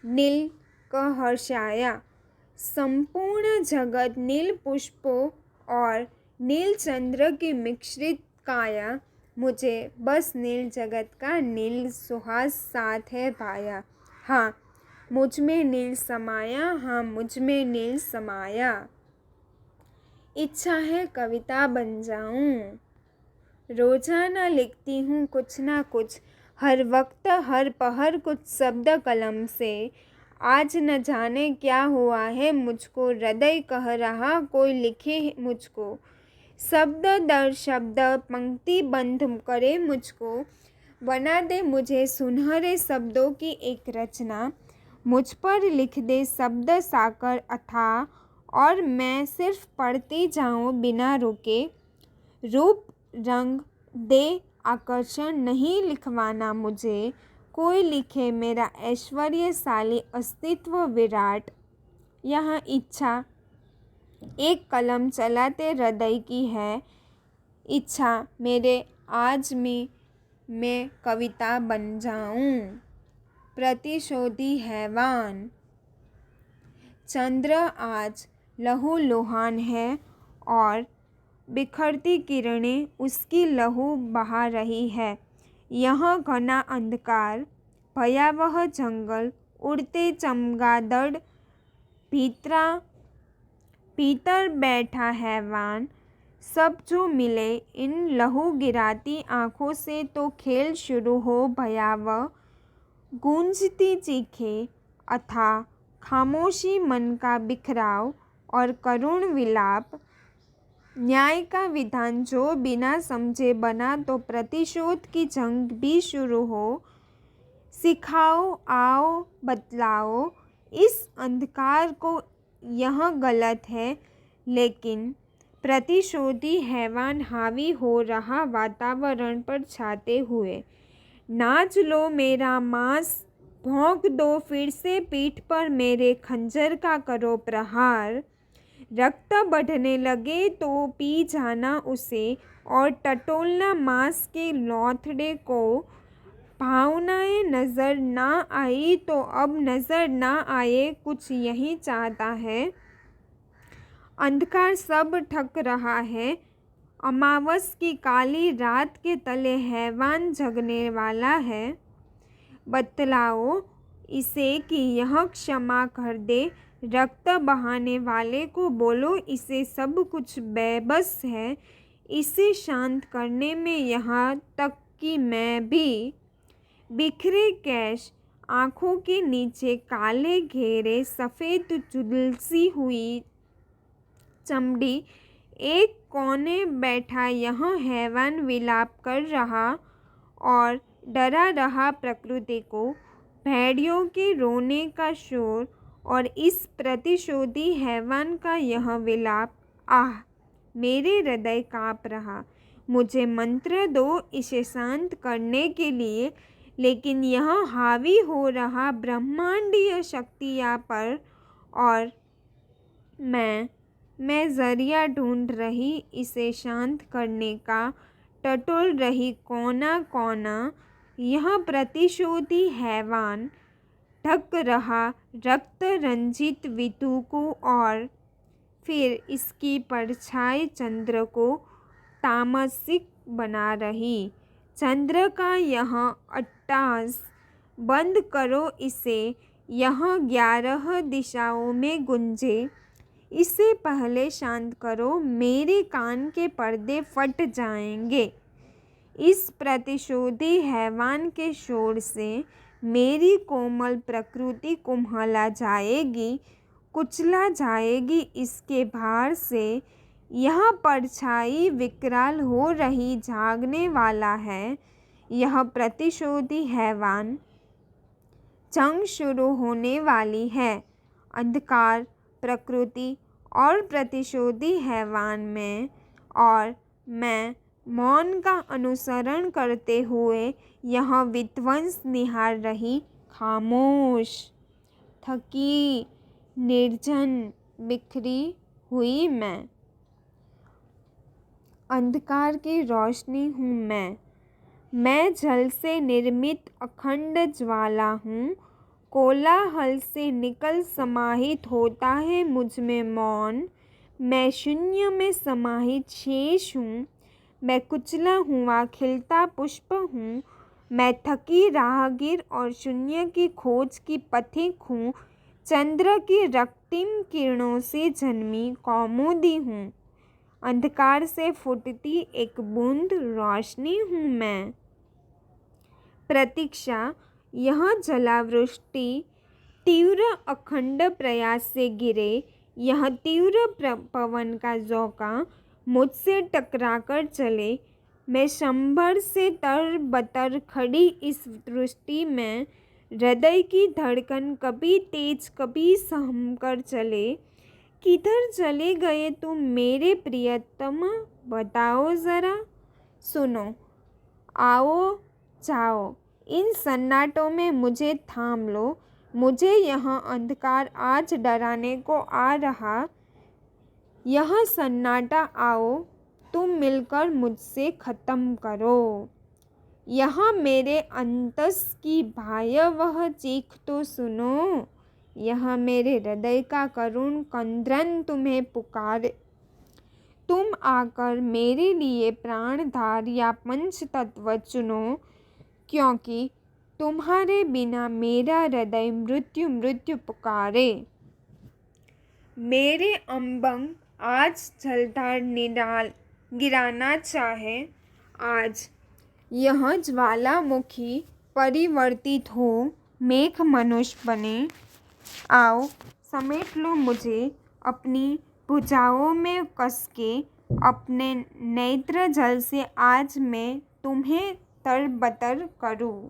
नील का हर्षाया। संपूर्ण जगत नील पुष्पों और नील चंद्र की मिश्रित काया। मुझे बस नील जगत का नील सुहास साथ है भाया। हाँ, मुझ में नील समाया, हाँ मुझ में नील समाया। इच्छा है कविता बन जाऊं। रोजाना लिखती हूँ कुछ ना कुछ, हर वक्त हर पहर कुछ शब्द कलम से। आज न जाने क्या हुआ है मुझको, हृदय कह रहा कोई लिखे मुझको। शब्द दर शब्द पंक्ति बंद करे मुझको, बना दे मुझे सुनहरे शब्दों की एक रचना। मुझ पर लिख दे शब्द साकर अथाह, और मैं सिर्फ पढ़ती जाऊं बिना रुके। रूप रंग दे आकर्षण नहीं लिखवाना मुझे, कोई लिखे मेरा ऐश्वर्यशाली अस्तित्व विराट। यहाँ इच्छा एक कलम चलाते हृदय की है। इच्छा मेरे आज में मैं कविता बन जाऊं। प्रतिशोधी हैवान। चंद्र आज लहूलुहान है और बिखरती किरणें उसकी लहू बहा रही है। यह घना अंधकार, भयावह जंगल, उड़ते चमगादड़, भीतर बैठा हैवान, सब जो मिले इन लहू गिराती आँखों से तो खेल शुरू हो भयावह। गूंजती चीखें अथाह खामोशी, मन का बिखराव और करुण विलाप। न्याय का विधान जो बिना समझे बना तो प्रतिशोध की जंग भी शुरू हो। सिखाओ आओ बतलाओ इस अंधकार को, यह गलत है लेकिन प्रतिशोधी हैवान हावी हो रहा वातावरण पर छाते हुए। नाच लो मेरा मांस, भोंक दो फिर से पीठ पर मेरे खंजर का करो प्रहार। रक्त बढ़ने लगे तो पी जाना उसे और टटोलना मांस के लौथड़े को। भावनाएं नजर ना आई तो अब नजर ना आए, कुछ यही चाहता है। अंधकार सब ढक रहा है, अमावस की काली रात के तले हैवान जगने वाला है। बतलाओ इसे कि यह क्षमा कर दे, रक्त बहाने वाले को बोलो इसे सब कुछ बेबस है, इसे शांत करने में, यहाँ तक कि मैं भी। बिखरे केश, आँखों के नीचे काले घेरे, सफ़ेद झुलसी हुई चमड़ी, एक कोने बैठा यह हैवान विलाप कर रहा और डरा रहा प्रकृति को। भेड़ियों के रोने का शोर और इस प्रतिशोधी हैवान का यह विलाप, आह! मेरे हृदय काँप रहा। मुझे मंत्र दो इसे शांत करने के लिए, लेकिन यह हावी हो रहा ब्रह्मांडीय शक्तियाँ पर, और मैं जरिया ढूंढ रही इसे शांत करने का, टटोल रही कोना कोना। यह प्रतिशोधी हैवान ढक रहा रक्त रंजित विधु को, और फिर इसकी परछाई चंद्र को तामसिक बना रही। चंद्र का यह अट्टहास बंद करो, इसे यह 11 दिशाओं में गूंजे। इससे पहले शांत करो, मेरे कान के पर्दे फट जाएंगे। इस प्रतिशोधी हैवान के शोर से मेरी कोमल प्रकृति कुम्हला जाएगी, कुचला जाएगी इसके भार से। यह परछाई विकराल हो रही जागने वाला है। यह प्रतिशोधी हैवान, जंग शुरू होने वाली है। अंधकार, प्रकृति और प्रतिशोधी हैवान में, और मैं मौन का अनुसरण करते हुए यह विध्वंस निहार रही, खामोश, थकी, निर्जन, बिखरी हुई मैं। अंधकार की रोशनी हूँ मैं जल से निर्मित अखंड ज्वाला हूँ। कोलाहल से निकल समाहित होता है मुझ में मौन। मैं शून्य में समाहित शेष हूँ। मैं कुचला हुआ खिलता पुष्प हूँ। मैं थकी राहगीर और शून्य की खोज की पथिक हूँ। चंद्र की रक्तिम किरणों से जन्मी कौमुदी हूँ। अंधकार से फूटती एक बूंद रोशनी हूँ मैं। प्रतीक्षा, यह जलावृष्टि तीव्र अखंड प्रयास से गिरे। यह तीव्र पवन का झोंका मुझसे टकराकर चले। मैं संभर से तरबतर खड़ी इस दृष्टि में। हृदय की धड़कन कभी तेज कभी सहम कर चले। किधर चले गए तुम मेरे प्रियतम, बताओ ज़रा। सुनो, आओ जाओ, इन सन्नाटों में मुझे थाम लो। मुझे यह अंधकार आज डराने को आ रहा। यह सन्नाटा आओ, तुम मिलकर मुझसे ख़त्म करो। यहाँ मेरे अंतस की भयावह चीख तो सुनो। यह मेरे हृदय का करुण क्रंदन तुम्हें पुकारे। तुम आकर मेरे लिए प्राणधार या पंच तत्व चुनो, क्योंकि तुम्हारे बिना मेरा हृदय मृत्यु मृत्यु पुकारे। मेरे अंबंग आज जलधार निराल गिराना चाहे। आज यह ज्वालामुखी परिवर्तित हो, मेघ मनुष्य बने। आओ, समेट लो मुझे अपनी भुजाओं में कस के। अपने नेत्र जल से आज मैं तुम्हें तरबतर करूं।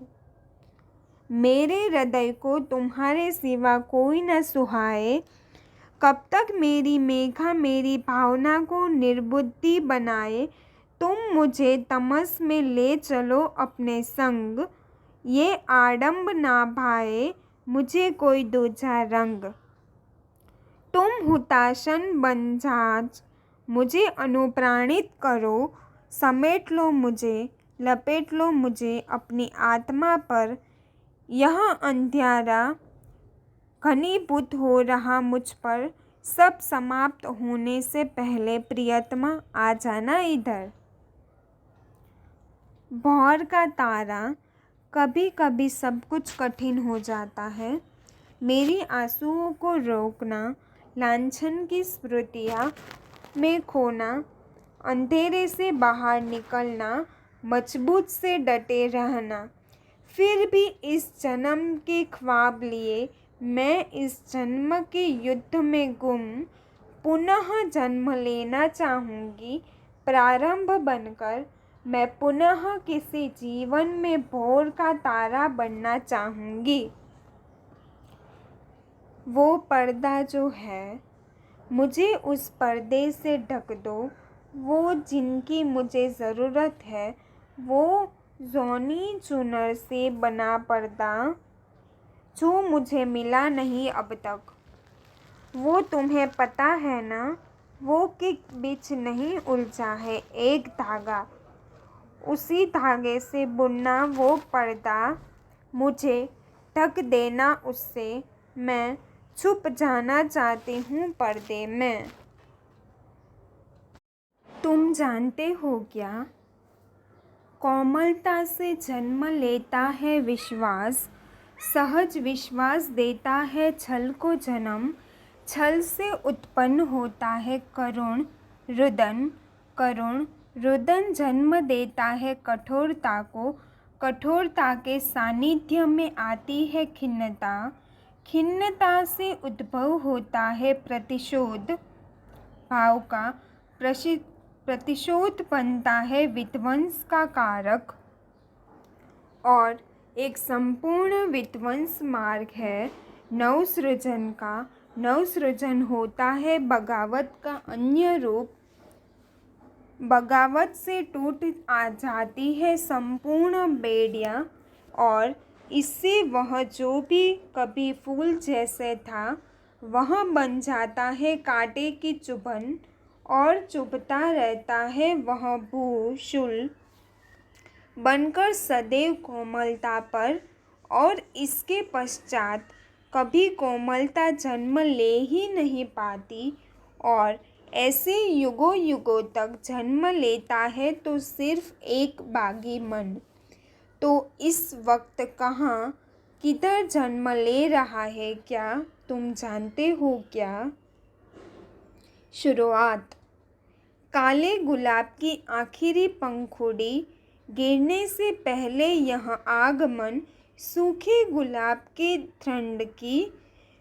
मेरे हृदय को तुम्हारे सिवा कोई न सुहाए। कब तक मेरी मेघा मेरी भावना को निर्बुद्धि बनाए। तुम मुझे तमस में ले चलो अपने संग। ये आडंब ना भाए मुझे कोई दूजा रंग। तुम हुताशन बन जाज, मुझे अनुप्राणित करो। समेट लो मुझे, लपेट लो मुझे अपनी आत्मा पर। यह अंधियारा घनीभूत हो रहा मुझ पर। सब समाप्त होने से पहले प्रियतमा आ जाना इधर। भोर का तारा, कभी कभी सब कुछ कठिन हो जाता है। मेरी आंसुओं को रोकना, लांछन की स्मृतियाँ में खोना, अंधेरे से बाहर निकलना, मजबूत से डटे रहना। फिर भी इस जन्म के ख्वाब लिए मैं इस जन्म के युद्ध में गुम पुनः जन्म लेना चाहूँगी। प्रारंभ बनकर मैं पुनः किसी जीवन में भोर का तारा बनना चाहूँगी। वो पर्दा जो है, मुझे उस पर्दे से ढक दो। वो जिनकी मुझे ज़रूरत है, वो ज़ौनी चुनर से बना पर्दा जो मुझे मिला नहीं अब तक। वो तुम्हें पता है ना, वो के बीच नहीं उलझा है एक धागा। उसी धागे से बुनना वो पर्दा, मुझे ढक देना उससे। मैं छुप जाना चाहती हूँ पर्दे में। तुम जानते हो क्या, कोमलता से जन्म लेता है विश्वास, सहज विश्वास देता है छल को जन्म। छल से उत्पन्न होता है करुण रुदन, करुण रुदन जन्म देता है कठोरता को। कठोरता के सानिध्य में आती है खिन्नता, खिन्नता से उद्भव होता है प्रतिशोध भाव का। प्रतिशोध बनता है विध्वंस का कारक, और एक संपूर्ण विध्वंस मार्ग है नवसृजन का। नवसृजन होता है बगावत का अन्य रूप। बगावत से टूट आ जाती है संपूर्ण बेड़ियाँ, और इससे वह जो भी कभी फूल जैसे था, वह बन जाता है कांटे की चुभन, और चुभता रहता है वह भूशूल बनकर सदैव कोमलता पर। और इसके पश्चात कभी कोमलता जन्म ले ही नहीं पाती, और ऐसे युगों युगों तक जन्म लेता है तो सिर्फ एक बागी मन। तो इस वक्त कहाँ किधर जन्म ले रहा है, क्या तुम जानते हो क्या? शुरुआत। काले गुलाब की आखिरी पंखुड़ी गिरने से पहले यह आगमन, सूखे गुलाब के ठंड की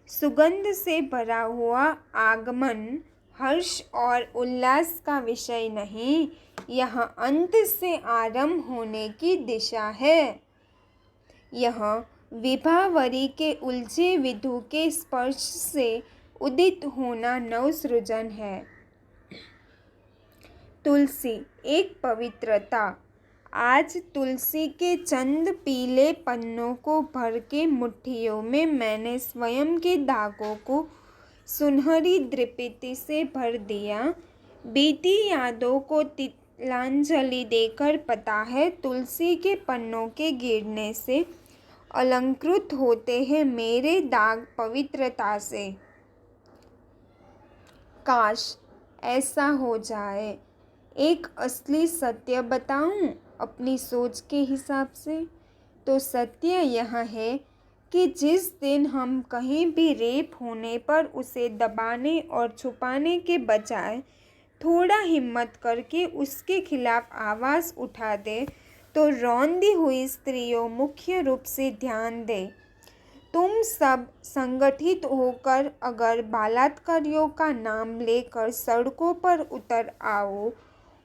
सुगंध से भरा हुआ आगमन, हर्ष और उल्लास का विषय नहीं, यह अंत से आरंभ होने की दिशा है। यह विभावरी के उलझे विधु के स्पर्श से उदित होना नवसृजन है। तुलसी एक पवित्रता। आज तुलसी के चंद पीले पन्नों को भर के मुट्ठियों में मैंने स्वयं के दागों को सुनहरी दृप्ति से भर दिया। बीती यादों को तिलांजलि देकर पता है, तुलसी के पन्नों के गिरने से अलंकृत होते हैं मेरे दाग पवित्रता से। काश ऐसा हो जाए। एक असली सत्य बताऊं अपनी सोच के हिसाब से, तो सत्य यह है कि जिस दिन हम कहीं भी रेप होने पर उसे दबाने और छुपाने के बजाय थोड़ा हिम्मत करके उसके खिलाफ आवाज़ उठा दे, तो रौंदी हुई स्त्रियों मुख्य रूप से ध्यान दे। तुम सब संगठित होकर अगर बलात्कारियों का नाम लेकर सड़कों पर उतर आओ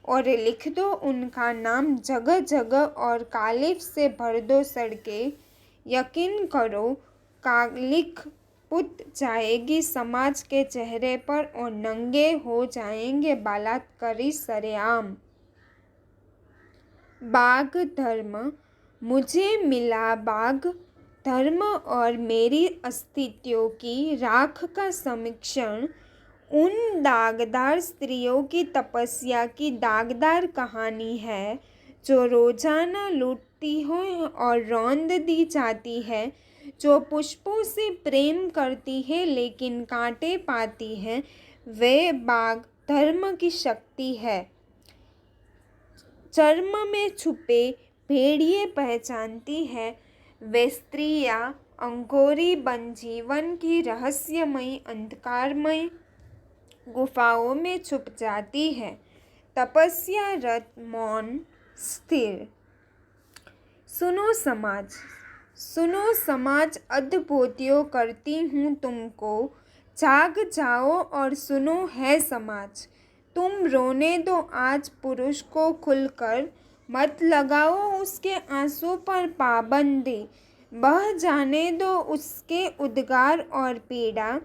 और लिख दो उनका नाम जगह जगह और कालिफ से भर दो सड़कें, यकीन करो कालिख पुत जाएगी समाज के चेहरे पर और नंगे हो जाएंगे बलात्कारी सरेआम। बाघ धर्म। मुझे मिला बाघ धर्म और मेरी अस्तित्व की राख का समीक्षण उन दागदार स्त्रियों की तपस्या की दागदार कहानी है, जो रोजाना लूटती हो और रौंद दी जाती है, जो पुष्पों से प्रेम करती है लेकिन कांटे पाती है। वे बाघ धर्म की शक्ति है। चर्म में छुपे भेड़िए पहचानती है। वे स्त्रियाँ अंगोरी बन जीवन की रहस्यमयी अंधकारमय गुफाओं में छुप जाती है। तपस्या रत मौन स्थिर। सुनो समाज अद्भुतियों करती हूँ तुमको। जाग जाओ और सुनो है समाज। तुम रोने दो आज पुरुष को खुलकर, मत लगाओ उसके आंसू पर पाबंदी। बह जाने दो उसके उद्गार और पीड़ा।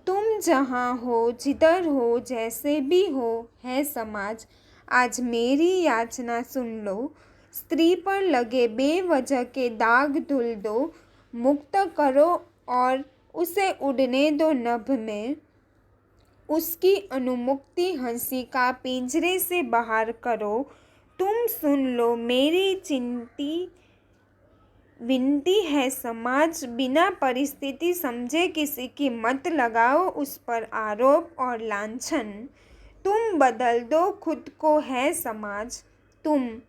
तुम जहाँ हो जिधर हो जैसे भी हो है समाज, आज मेरी याचना सुन लो। स्त्री पर लगे बेवजह के दाग धुल दो, मुक्त करो और उसे उड़ने दो नभ में। उसकी अनुमुक्ति हंसी का पिंजरे से बाहर करो। तुम सुन लो मेरी चिंती विनती है समाज, बिना परिस्थिति समझे किसी की मत लगाओ उस पर आरोप और लांछन। तुम बदल दो खुद को है समाज, तुम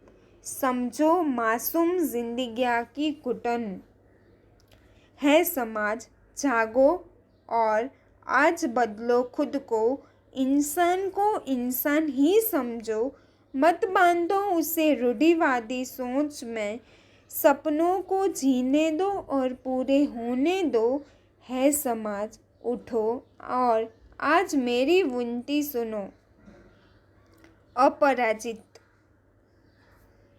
समझो मासूम जिंदगियां की घुटन। है समाज जागो और आज बदलो खुद को इंसान ही समझो। मत बांधो उसे रूढ़िवादी सोच में, सपनों को जीने दो और पूरे होने दो। है समाज उठो और आज मेरी विनती सुनो। अपराजित।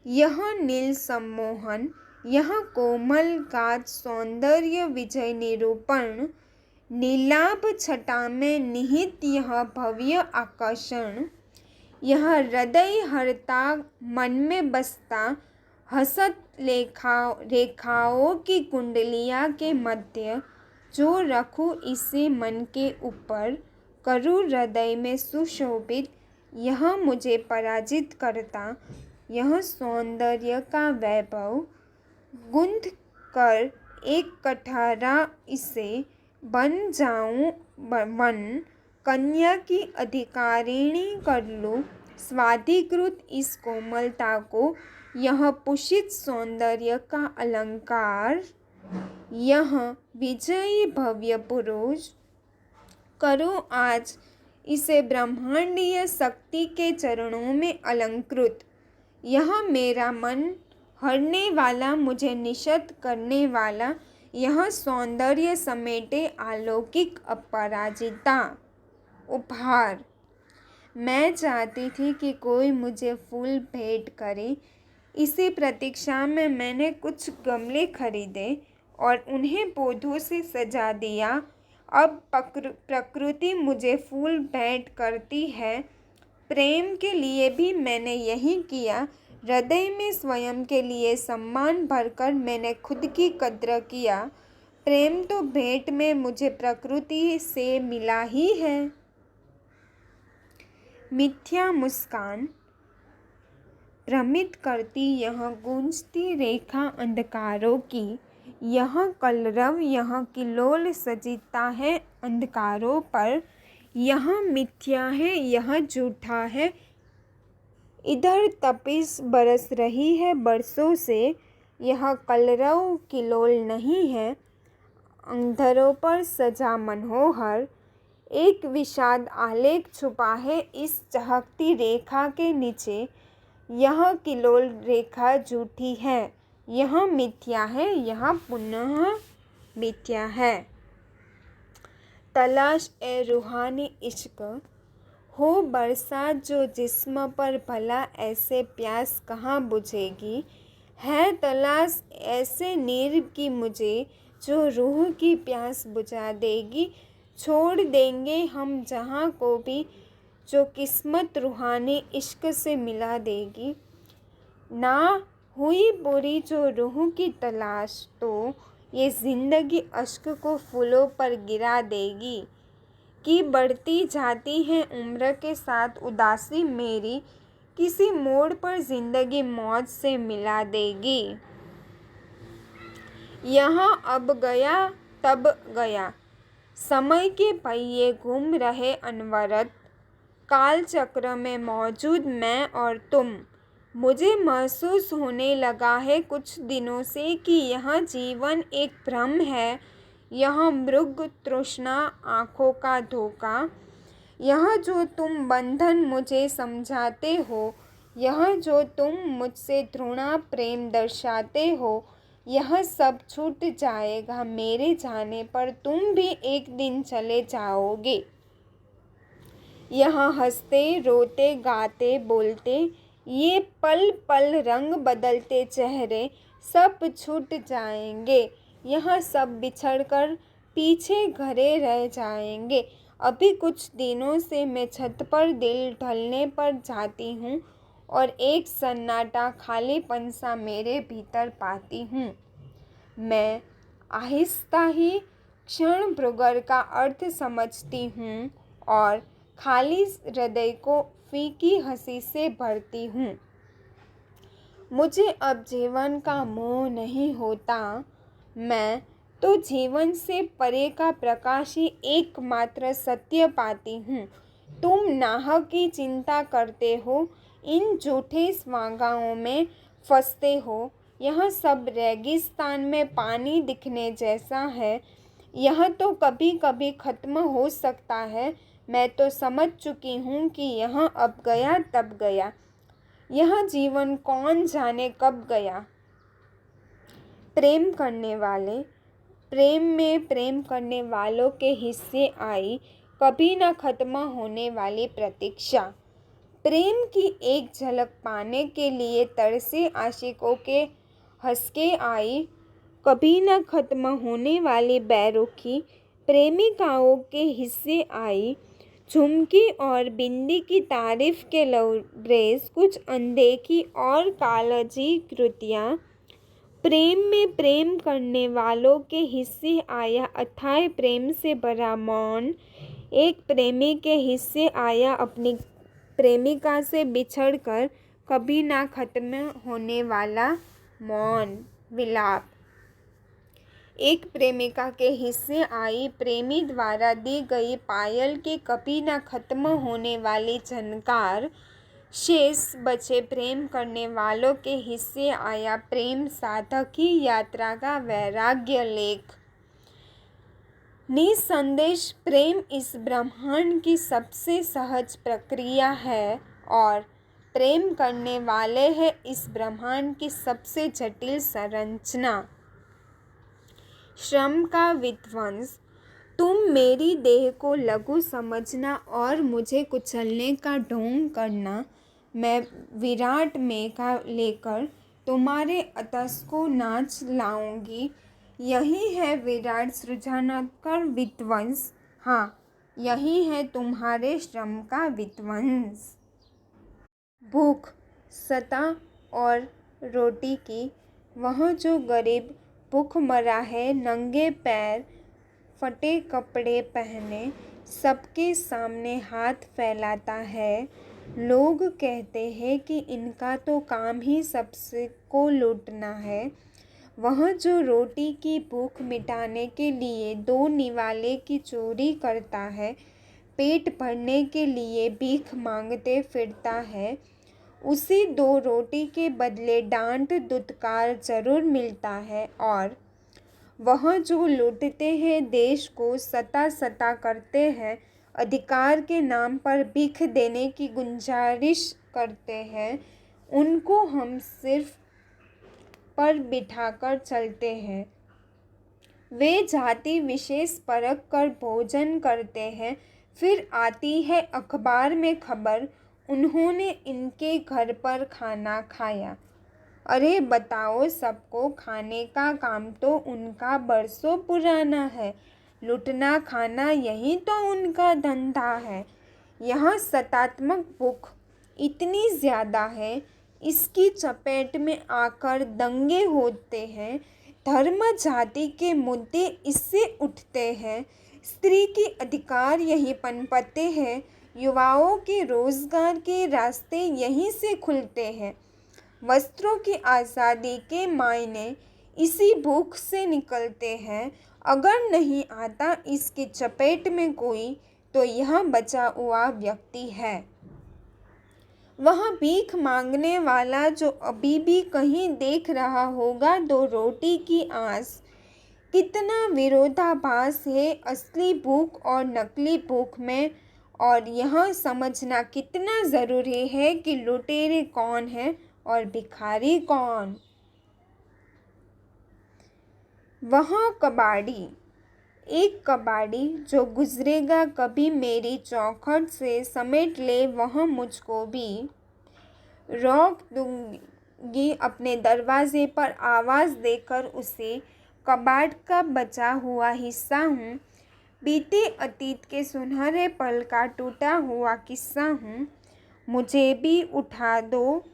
यह नील सम्मोहन, यह कोमल गाज सौंदर्य विजय निरूपण, नीलाभ छटा में निहित यह भव्य आकर्षण। यह हृदय हरता मन में बसता हसत रेखाओं की कुंडलिया के मध्य, जो रखूं इसे मन के ऊपर, करूं हृदय में सुशोभित। यह मुझे पराजित करता यह सौंदर्य का वैभव, गूंथ कर एक कठहरा इसे बन जाऊं वन कन्या की अधिकारिणी कर लूं स्वाधिकृत इस कोमलता को। यह पुषित सौंदर्य का अलंकार, यह विजयी भव्य पुरुष, करो आज इसे ब्रह्मांडीय शक्ति के चरणों में अलंकृत। यह मेरा मन हरने वाला, मुझे निशत करने वाला, यह सौंदर्य समेटे अलौकिक अपराजिता। उपहार। मैं चाहती थी कि कोई मुझे फूल भेंट करे। इसी प्रतीक्षा में मैंने कुछ गमले खरीदे और उन्हें पौधों से सजा दिया। अब प्रकृति मुझे फूल भेंट करती है। प्रेम के लिए भी मैंने यही किया। हृदय में स्वयं के लिए सम्मान भरकर मैंने खुद की कद्र किया। प्रेम तो भेंट में मुझे प्रकृति से मिला ही है। मिथ्या मुस्कान। भ्रमित करती यह गूंजती रेखा अंधकारों की, यह कलरव यह किलोल सजीता है अंधकारों पर। यह मिथ्या है यह झूठा है, इधर तपिश बरस रही है बरसों से। यह कलरव किलोल नहीं है, अंधरों पर सजा मनोहर। एक विषाद आलेख छुपा है इस चहकती रेखा के नीचे। यह किलोल रेखा झूठी है, यह मिथ्या है, यह पुनः मिथ्या है। तलाश ए रूहानी इश्क, हो बरसात जो जिस्म पर, भला ऐसे प्यास कहाँ बुझेगी। है तलाश ऐसे नीर की मुझे, जो रूह की प्यास बुझा देगी। छोड़ देंगे हम जहाँ को भी, जो किस्मत रूहानी इश्क से मिला देगी। ना हुई पूरी जो रूह की तलाश, तो ये जिंदगी अश्क को फूलों पर गिरा देगी। कि बढ़ती जाती है उम्र के साथ उदासी मेरी, किसी मोड़ पर जिंदगी मौत से मिला देगी। यहाँ अब गया तब गया, समय के पहिए घूम रहे अनवरत। काल चक्र में मौजूद मैं और तुम, मुझे महसूस होने लगा है कुछ दिनों से कि यह जीवन एक भ्रम है, यह मृग तृष्णा, आँखों का धोखा, यह जो तुम बंधन मुझे समझाते हो, यह जो तुम मुझसे घृणा प्रेम दर्शाते हो, यह सब छूट जाएगा मेरे जाने पर। तुम भी एक दिन चले जाओगे। यहाँ हंसते रोते गाते बोलते ये पल पल रंग बदलते चेहरे सब छूट जाएंगे। यह सब बिछड़कर पीछे घरे रह जाएंगे। अभी कुछ दिनों से मैं छत पर दिल ढलने पर जाती हूँ और एक सन्नाटा खालीपन सा मेरे भीतर पाती हूँ। मैं आहिस्ता ही क्षण भृगर का अर्थ समझती हूँ और खाली हृदय को फीकी हंसी से भरती हूँ। मुझे अब जीवन का मोह नहीं होता। मैं तो जीवन से परे का प्रकाशी एकमात्र सत्य पाती हूँ। तुम नाहक की चिंता करते हो, इन झूठे स्वांगाओं में फंसते हो। यह सब रेगिस्तान में पानी दिखने जैसा है। यह तो कभी कभी खत्म हो सकता है। मैं तो समझ चुकी हूँ कि यह अब गया तब गया। यह जीवन कौन जाने कब गया। प्रेम करने वाले, प्रेम में प्रेम करने वालों के हिस्से आई कभी न खत्म होने वाली प्रतीक्षा। प्रेम की एक झलक पाने के लिए तरसे आशिकों के हंसके आई कभी न खत्म होने वाली बेरुखी प्रेमिकाओं के हिस्से आई। झुमकी और बिंदी की तारीफ के लवरेज कुछ अनदेखी और कालजी कृतियाँ। प्रेम में प्रेम करने वालों के हिस्से आया अथाह प्रेम से भरा मौन। एक प्रेमी के हिस्से आया अपनी प्रेमिका से बिछड़कर कभी ना खत्म होने वाला मौन विलाप। एक प्रेमिका के हिस्से आई प्रेमी द्वारा दी गई पायल की कभी न खत्म होने वाली झनकार। शेष बचे प्रेम करने वालों के हिस्से आया प्रेम साधक की यात्रा का वैराग्य लेख। निसंदेश प्रेम इस ब्रह्मांड की सबसे सहज प्रक्रिया है और प्रेम करने वाले हैं इस ब्रह्मांड की सबसे जटिल संरचना। श्रम का विध्वंस। तुम मेरी देह को लघु समझना और मुझे कुचलने का ढोंग करना। मैं विराट मेघा लेकर तुम्हारे अतस को नाच लाऊंगी। यही है विराट सृजनात्मक विध्वंस। हाँ, यही है तुम्हारे श्रम का विध्वंस। भूख, सता और रोटी की। वह जो गरीब भूखमरा है, नंगे पैर फटे कपड़े पहने सबके सामने हाथ फैलाता है। लोग कहते हैं कि इनका तो काम ही सबसे को लूटना है। वह जो रोटी की भूख मिटाने के लिए 2 निवाले की चोरी करता है, पेट भरने के लिए भीख मांगते फिरता है, उसे 2 रोटी के बदले डांट दुत्कार जरूर मिलता है। और वह जो लूटते हैं, देश को सता करते हैं, अधिकार के नाम पर भीख देने की गुंजारिश करते हैं, उनको हम सिर्फ पर बिठाकर चलते हैं। वे जाति विशेष परख कर भोजन करते हैं। फिर आती है अखबार में खबर, उन्होंने इनके घर पर खाना खाया। अरे बताओ, सबको खाने का काम तो उनका बरसों पुराना है। लूटना खाना यही तो उनका धंधा है। यह सतात्मक भूख इतनी ज़्यादा है, इसकी चपेट में आकर दंगे होते हैं। धर्म जाति के मुद्दे इससे उठते हैं। स्त्री के अधिकार यहीं पनपते हैं। युवाओं के रोजगार के रास्ते यहीं से खुलते हैं। वस्त्रों की आज़ादी के मायने इसी भूख से निकलते हैं। अगर नहीं आता इसकी चपेट में कोई, तो यह बचा हुआ व्यक्ति है। वह भीख मांगने वाला जो अभी भी कहीं देख रहा होगा 2 रोटी की आस। कितना विरोधाभास है असली भूख और नकली भूख में, और यह समझना कितना ज़रूरी है कि लुटेरे कौन है और भिखारी कौन। वह कबाड़ी, एक कबाड़ी जो गुजरेगा कभी मेरी चौखट से समेट ले वह मुझको भी। रोक दूंगी अपने दरवाजे पर आवाज़ देकर उसे, कबाड़ का बचा हुआ हिस्सा हूँ, बीते अतीत के सुनहरे पल का टूटा हुआ किस्सा हूँ। मुझे भी उठा दो,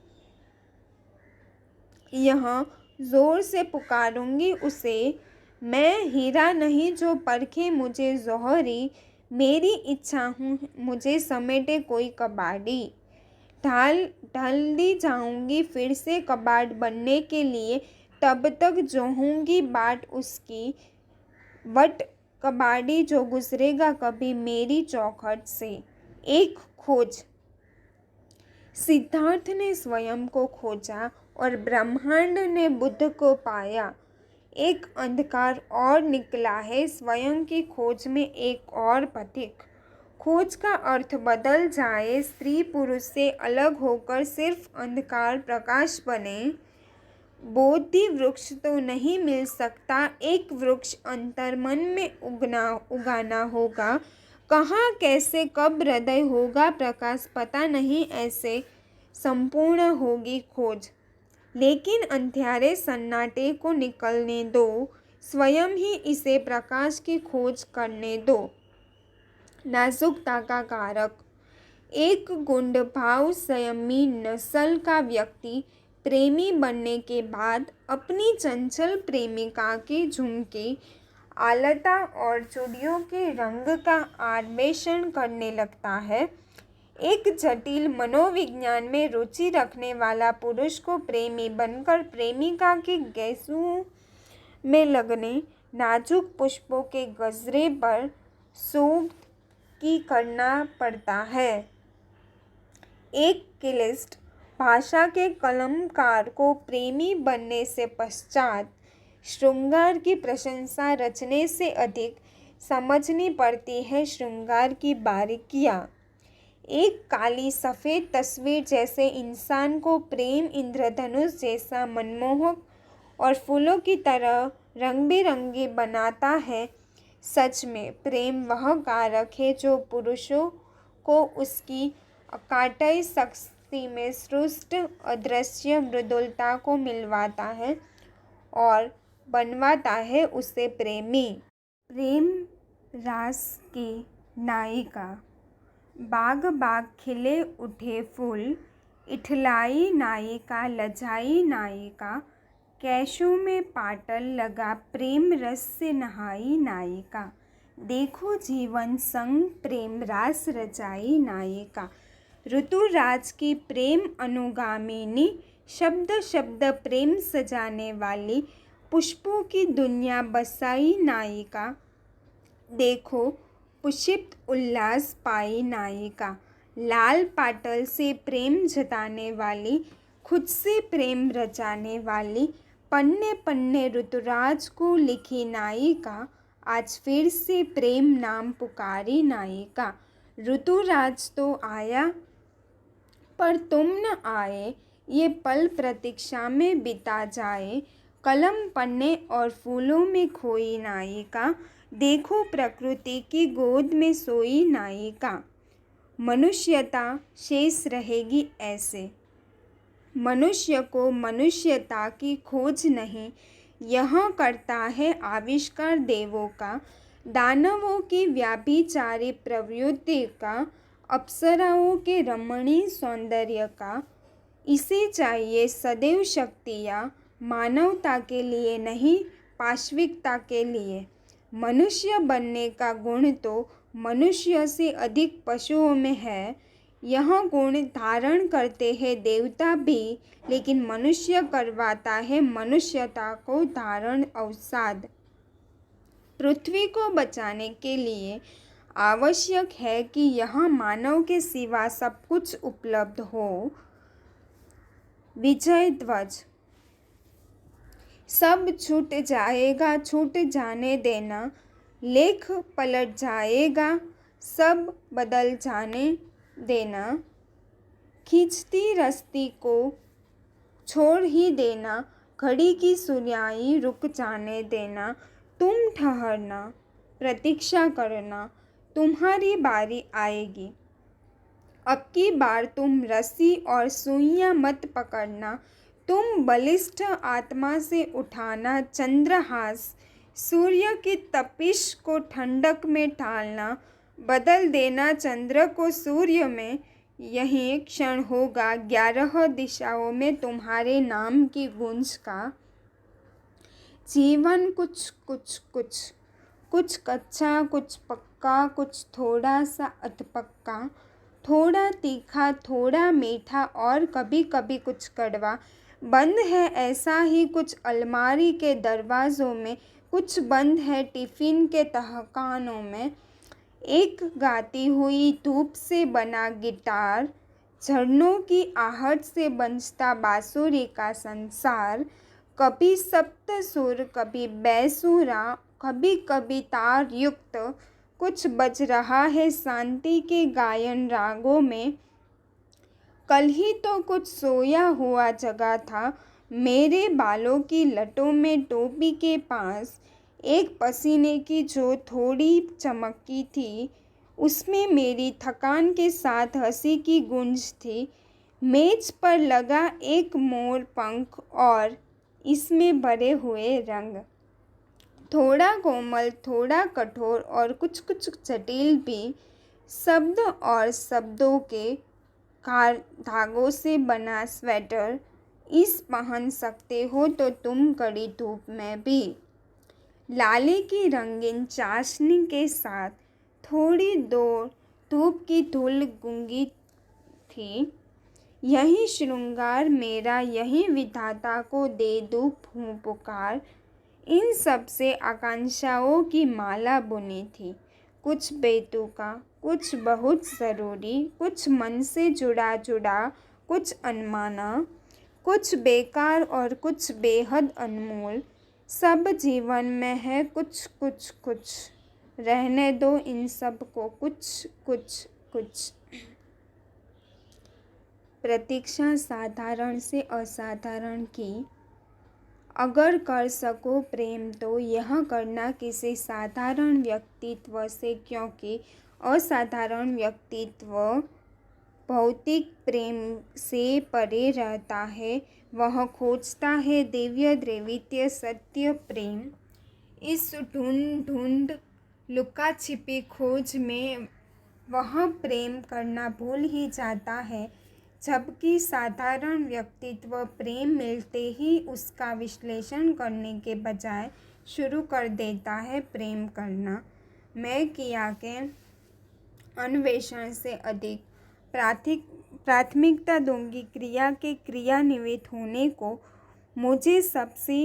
यहाँ ज़ोर से पुकारूंगी उसे। मैं हीरा नहीं जो परखे मुझे जौहरी, मेरी इच्छा हूँ मुझे समेटे कोई कबाड़ी। ढल जाऊंगी फिर से कबाड़ बनने के लिए, तब तक जोहूंगी बाट उसकी। वट कबाड़ी जो गुजरेगा कभी मेरी चौखट से। एक खोज। सिद्धार्थ ने स्वयं को खोजा और ब्रह्मांड ने बुद्ध को पाया। एक अंधकार और निकला है स्वयं की खोज में एक और पथिक। खोज का अर्थ बदल जाए, स्त्री पुरुष से अलग होकर सिर्फ अंधकार प्रकाश बने। बोधि वृक्ष तो नहीं मिल सकता, एक वृक्ष अंतर्मन में उगाना होगा। कहाँ, कैसे, कब हृदय होगा प्रकाश पता नहीं, ऐसे संपूर्ण होगी खोज। लेकिन अंधेरे सन्नाटे को निकलने दो, स्वयं ही इसे प्रकाश की खोज करने दो। नाजुकता का कारक। एक गुंड भाव संयमी नस्ल का व्यक्ति प्रेमी बनने के बाद अपनी चंचल प्रेमिका के झुमके, आलता और चूड़ियों के रंग का अन्वेषण करने लगता है। एक जटिल मनोविज्ञान में रुचि रखने वाला पुरुष को प्रेमी बनकर प्रेमिका के गैसुओं में लगने, नाजुक पुष्पों के गजरे पर सोग की करना पड़ता है। एक क्लिष्ट भाषा के कलमकार को प्रेमी बनने से पश्चात श्रृंगार की प्रशंसा रचने से अधिक समझनी पड़ती है श्रृंगार की बारीकियाँ। एक काली सफ़ेद तस्वीर जैसे इंसान को प्रेम इंद्रधनुष जैसा मनमोहक और फूलों की तरह रंग बिरंगी बनाता है। सच में प्रेम वह कारक है जो पुरुषों को उसकी अकाट्य शक्ति में सृष्ट अदृश्य मृदुलता को मिलवाता है और बनवाता है उसे प्रेमी। प्रेम रास की नायिका। बाग बाग खिले उठे फूल, इठलाई नायिका लजाई नायिका, कैशों में पाटल लगा प्रेम रस से नहाई नायिका। देखो जीवन संग प्रेम रास रचाई नायिका। ऋतुराज की प्रेम अनुगामिनी, शब्द शब्द प्रेम सजाने वाली, पुष्पों की दुनिया बसाई नायिका। देखो पुष्पित उल्लास पाई नायिका। लाल पाटल से प्रेम जताने वाली, खुद से प्रेम रचाने वाली, पन्ने पन्ने ऋतुराज को लिखी नायिका, आज फिर से प्रेम नाम पुकारी नायिका। ऋतुराज तो आया पर तुम न आए, ये पल प्रतीक्षा में बिता जाए, कलम पन्ने और फूलों में खोई नायिका। देखो प्रकृति की गोद में सोई नायिका। मनुष्यता शेष रहेगी ऐसे। मनुष्य को मनुष्यता की खोज नहीं, यह करता है आविष्कार देवों का, दानवों की व्याभिचारी प्रवृत्ति का, अप्सराओं के रमणीय सौंदर्य का। इसे चाहिए सदैव शक्तियाँ, मानवता के लिए नहीं, पाशविकता के लिए। मनुष्य बनने का गुण तो मनुष्य से अधिक पशुओं में है। यह गुण धारण करते हैं देवता भी, लेकिन मनुष्य करवाता है मनुष्यता को धारण अवसाद। पृथ्वी को बचाने के लिए आवश्यक है कि यहाँ मानव के सिवा सब कुछ उपलब्ध हो। विजय ध्वज। सब छूट जाएगा, छूट जाने देना, लेख पलट जाएगा, सब बदल जाने देना, खींचती रस्सी को छोड़ ही देना, घड़ी की सुर्याई रुक जाने देना, तुम ठहरना, प्रतीक्षा करना, तुम्हारी बारी आएगी। अब की बार तुम रस्सी और सुइयां मत पकड़ना, तुम बलिष्ठ आत्मा से उठाना चंद्रहास, सूर्य की तपिश को ठंडक में ढालना, बदल देना चंद्र को सूर्य में। यही क्षण होगा 11 दिशाओं में तुम्हारे नाम की गूंज का। जीवन कुछ कुछ कुछ, कुछ कच्चा, कुछ पक्का, कुछ थोड़ा सा अधपक्का, थोड़ा तीखा, थोड़ा मीठा और कभी कभी कुछ कड़वा। बंद है ऐसा ही कुछ अलमारी के दरवाज़ों में, कुछ बंद है टिफ़िन के तहखानों में। एक गाती हुई धूप से बना गिटार, झरनों की आहट से बजता बांसुरी का संसार, कभी सप्त सुर, कभी बेसुरा, कभी कभी तार युक्त, कुछ बज रहा है शांति के गायन रागों में। कल ही तो कुछ सोया हुआ जगा था मेरे बालों की लटों में, टोपी के पास एक पसीने की जो थोड़ी चमकी थी, उसमें मेरी थकान के साथ हंसी की गूंज थी। मेज पर लगा एक मोर पंख और इसमें भरे हुए रंग, थोड़ा कोमल, थोड़ा कठोर और कुछ कुछ जटिल भी। शब्द और शब्दों के धागों से बना स्वेटर, इस पहन सकते हो तो तुम कड़ी धूप में भी। लाली की रंगीन चाशनी के साथ थोड़ी दूर धूप की धूल गूंगी थी। यही श्रृंगार मेरा, यही विधाता को दे दूँ पुकार। इन सब से आकांक्षाओं की माला बुनी थी, कुछ बेतुका, कुछ बहुत ज़रूरी, कुछ मन से जुड़ा जुड़ा, कुछ अनमाना, कुछ बेकार और कुछ बेहद अनमोल। सब जीवन में है कुछ कुछ कुछ, रहने दो इन सब को कुछ कुछ कुछ। प्रतीक्षा साधारण से असाधारण की। अगर कर सको प्रेम तो यह करना किसी साधारण व्यक्तित्व से, क्योंकि असाधारण व्यक्तित्व भौतिक प्रेम से परे रहता है। वह खोजता है दिव्य द्वैतीय सत्य प्रेम। इस ढूंढ ढूंढ लुका छिपी खोज में वह प्रेम करना भूल ही जाता है, जबकि साधारण व्यक्तित्व प्रेम मिलते ही उसका विश्लेषण करने के बजाय शुरू कर देता है प्रेम करना। मैं किया के अन्वेषण से अधिक प्राथमिकता दूंगी क्रिया के क्रियान्वित होने को। मुझे सबसे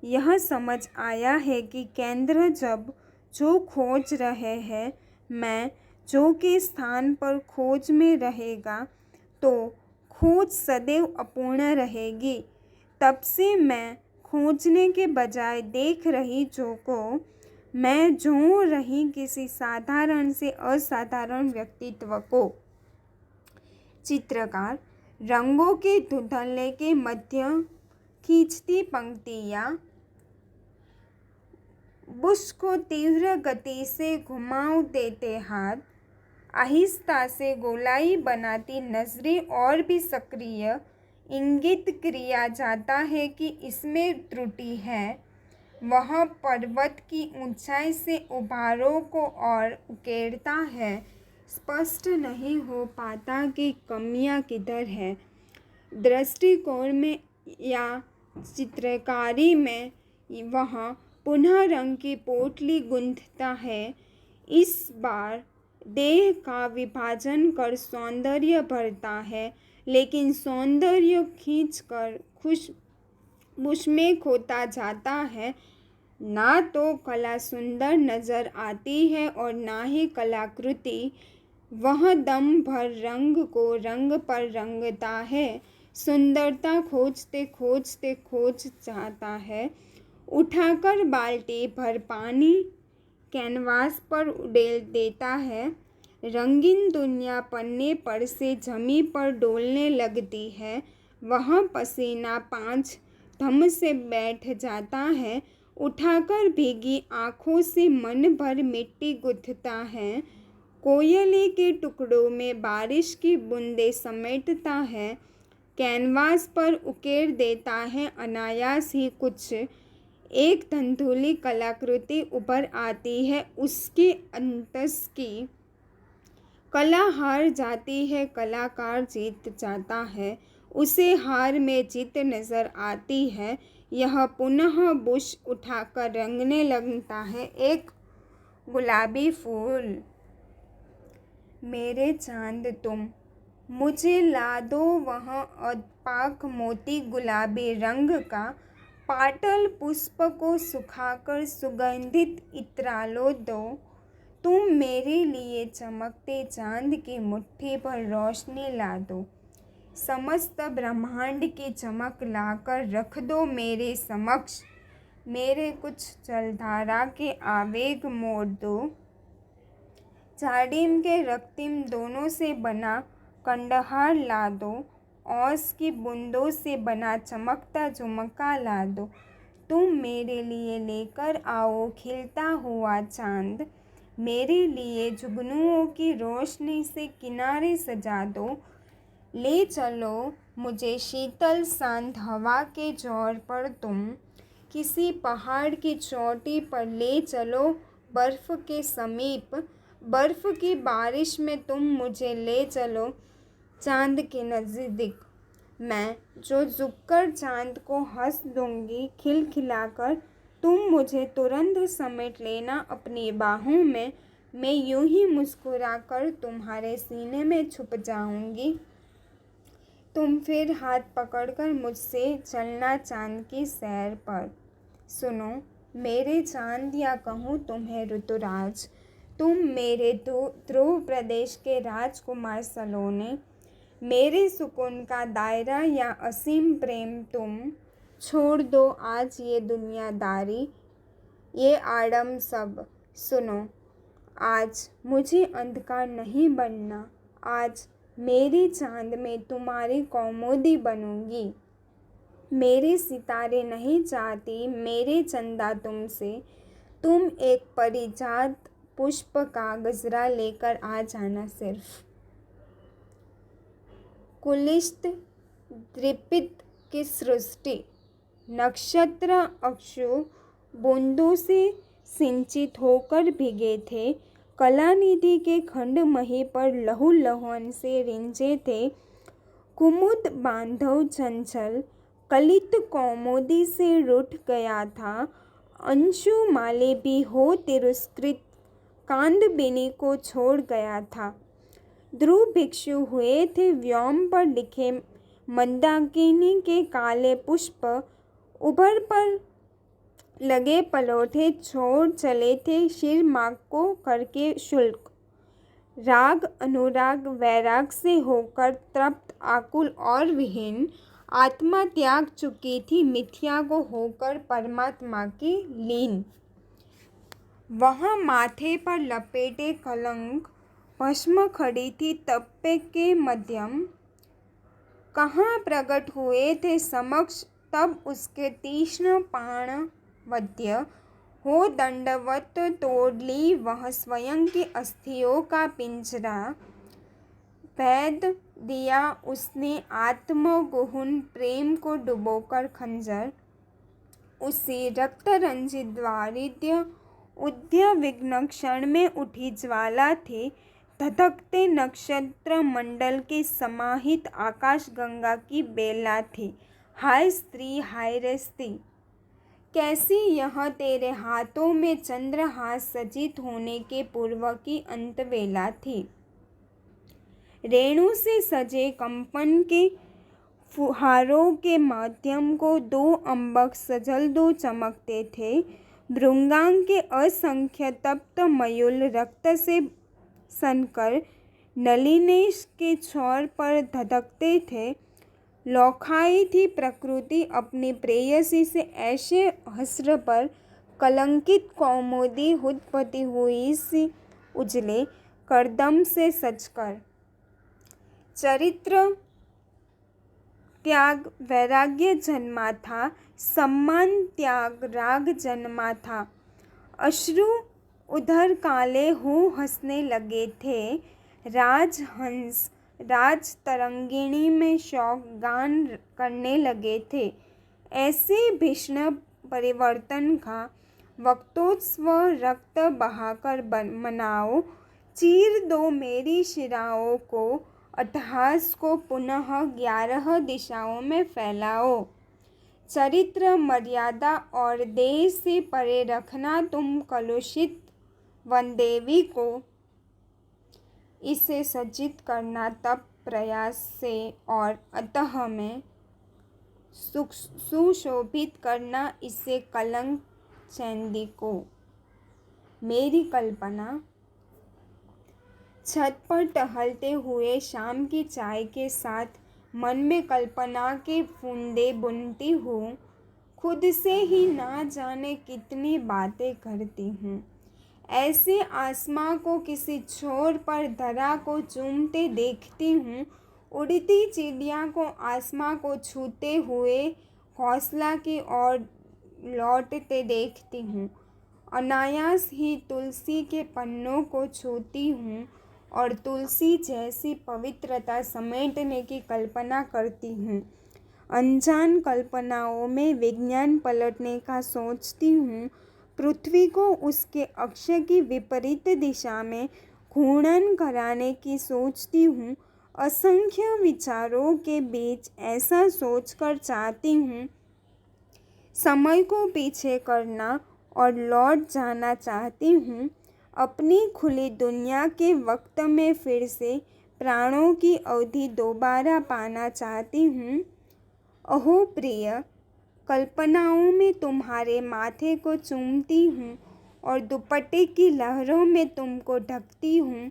यह समझ आया है कि केंद्र जब जो खोज रहे हैं, मैं जो के स्थान पर खोज में रहेगा तो खोज सदैव अपूर्ण रहेगी। तब से मैं खोजने के बजाय देख रही जो को, मैं जो रही किसी साधारण से असाधारण व्यक्तित्व को। चित्रकार रंगों के धुंधले के मध्य खींचती पंक्तियाँ, बुश को तीव्र गति से घुमाव देते हाथ, आहिस्ता से गोलाई बनाती नजरें और भी सक्रिय, इंगित किया जाता है कि इसमें त्रुटि है। वह पर्वत की ऊंचाई से उभारों को और उकेरता है, स्पष्ट नहीं हो पाता कि कमियां किधर है। दृष्टिकोण में या चित्रकारी में वह पुनः रंग की पोटली गूंथता है, इस बार देह का विभाजन कर सौंदर्य भरता है, लेकिन सौंदर्य खींचकर खुशबू में खोता जाता है। ना तो कला सुंदर नजर आती है और ना ही कलाकृति वह दम भर रंग को रंग पर रंगता है। सुंदरता खोजते खोजते खोज जाता है। उठाकर बाल्टी भर पानी कैनवास पर उड़ेल देता है। रंगीन दुनिया पन्ने पर से जमी पर डोलने लगती है। वह पसीना 5 धम से बैठ जाता है। उठाकर भीगी आँखों से मन भर मिट्टी गुथता है। कोयले के टुकड़ों में बारिश की बूंदें समेटता है। कैनवास पर उकेर देता है अनायास ही कुछ एक धंधुली कलाकृति उभर आती है। उसके अंतस की कला हार जाती है, कलाकार जीत जाता है। उसे हार में जीत नजर आती है। यह पुनः बुश उठाकर रंगने लगता है एक गुलाबी फूल। मेरे चांद तुम मुझे ला दो वह अपाक मोती गुलाबी रंग का। पाटल पुष्प को सुखाकर सुगंधित इत्रालो दो। तुम मेरे लिए चमकते चांद की मुट्ठी पर रोशनी ला दो। समस्त ब्रह्मांड की चमक लाकर रख दो मेरे समक्ष। मेरे कुछ जलधारा के आवेग मोड़ दो। जाडिम के रक्तिम दोनों से बना कंडहार ला दो। औस की बूंदों से बना चमकता झुमका ला दो। तुम मेरे लिए लेकर आओ खिलता हुआ चांद। मेरे लिए जुगनुओं की रोशनी से किनारे सजा दो। ले चलो मुझे शीतल शांत हवा के जोर पर तुम। किसी पहाड़ की चोटी पर ले चलो बर्फ के समीप। बर्फ की बारिश में तुम मुझे ले चलो चांद के नज़दीक। मैं जो झुककर चांद को हंस दूंगी खिलखिलाकर। तुम मुझे तुरंत समेट लेना अपनी बाहों में। मैं यूं ही मुस्कुराकर तुम्हारे सीने में छुप जाऊंगी। तुम फिर हाथ पकड़कर मुझसे चलना चांद की सैर पर। सुनो मेरे चांद या कहूँ तुम्हें ऋतुराज। तुम मेरे ध्रुव प्रदेश के राजकुमार सलोने। मेरे सुकून का दायरा या असीम प्रेम तुम। छोड़ दो आज ये दुनियादारी ये आडम सब। सुनो आज मुझे अंधकार नहीं बनना। आज मेरी चांद में तुम्हारी कौमुदी बनूंगी। मेरे सितारे नहीं चाहती मेरे चंदा तुमसे। तुम एक परिजात पुष्प का गजरा लेकर आ जाना सिर्फ। कुलिष्ट दीपित की सृष्टि नक्षत्र अक्षु बूंदों से सिंचित होकर भीगे थे। कलानिधि के खंड मही पर लहू लहन से रिंझे थे। कुमुद बांधव चंचल कलित कौमुदी से रूठ गया था। अंशु माले भी हो तिरस्कृत कांदबिनी को छोड़ गया था। ध्रुव भिक्षु हुए थे व्योम पर लिखे मंदाकिनी के काले पुष्प। उभर पर लगे पलोठे छोड़ चले थे शिर माग को करके शुल्क। राग अनुराग वैराग से होकर तृप्त आकुल और विहीन आत्मा त्याग चुकी थी मिथ्या को होकर परमात्मा की लीन। वह माथे पर लपेटे कलंक भस्म खड़ी थी तप्पे के मध्यम। कहाँ प्रकट हुए थे समक्ष तब उसके तीक्ष्ण बाण वध्य। हो दंडवत तोड़ ली वह स्वयं की अस्थियों का पिंजरा। भेद दिया उसने आत्मगुहन प्रेम को डुबोकर खंजर। उसी रक्त रंजित द्वारिद्य उद्य विघ्न क्षण में उठी ज्वाला थी। धधकते नक्षत्र मंडल के समाहित आकाश गंगा की बेला थी। हाय स्त्री हाय रे स्त्री कैसी यह तेरे हाथों में चंद्रहास सजित होने के पूर्व की अंतवेला थी। रेणु से सजे कंपन के फुहारों के माध्यम को दो अंबक सजल दो चमकते थे। भृंगांग के असंख्य तप्त मयूल रक्त से सनकर नलिनेश के छोर पर धधकते थे। लौखाई थी प्रकृति अपनी प्रेयसी से ऐसे हस्र पर कलंकित कौमुदी हुदपति हुई सी उजले करदम से सचकर। चरित्र त्याग वैराग्य जन्मा था, सम्मान त्याग राग जन्मा था। अश्रु उधर काले हो हंसने लगे थे। राजहंस राज तरंगिणी में शौक गान करने लगे थे। ऐसे भीषण परिवर्तन का वक्तोत्सव रक्त बहाकर मनाओ। चीर दो मेरी शिराओं को, अट्टहास को पुनः 11 दिशाओं में फैलाओ। चरित्र मर्यादा और देह से परे रखना तुम कलुषित वनदेवी को। इसे सज्जित करना तप प्रयास से और अतः में सुशोभित करना इसे कलंक चैंदी को। मेरी कल्पना छत पर टहलते हुए शाम की चाय के साथ मन में कल्पना के फुंदे बुनती हूँ। खुद से ही ना जाने कितनी बातें करती हूँ। ऐसे आसमां को किसी छोर पर धरा को चूमते देखती हूँ। उड़ती चिड़िया को आसमां को छूते हुए घोंसला की ओर लौटते देखती हूँ। अनायास ही तुलसी के पन्नों को छूती हूँ और तुलसी जैसी पवित्रता समेटने की कल्पना करती हूँ। अनजान कल्पनाओं में विज्ञान पलटने का सोचती हूँ। पृथ्वी को उसके अक्ष की विपरीत दिशा में घूर्णन कराने की सोचती हूँ। असंख्य विचारों के बीच ऐसा सोचकर चाहती हूँ समय को पीछे करना और लौट जाना चाहती हूँ। अपनी खुली दुनिया के वक्त में फिर से प्राणों की अवधि दोबारा पाना चाहती हूँ। अहो प्रिय, कल्पनाओं में तुम्हारे माथे को चूमती हूँ और दुपट्टे की लहरों में तुमको ढकती हूँ।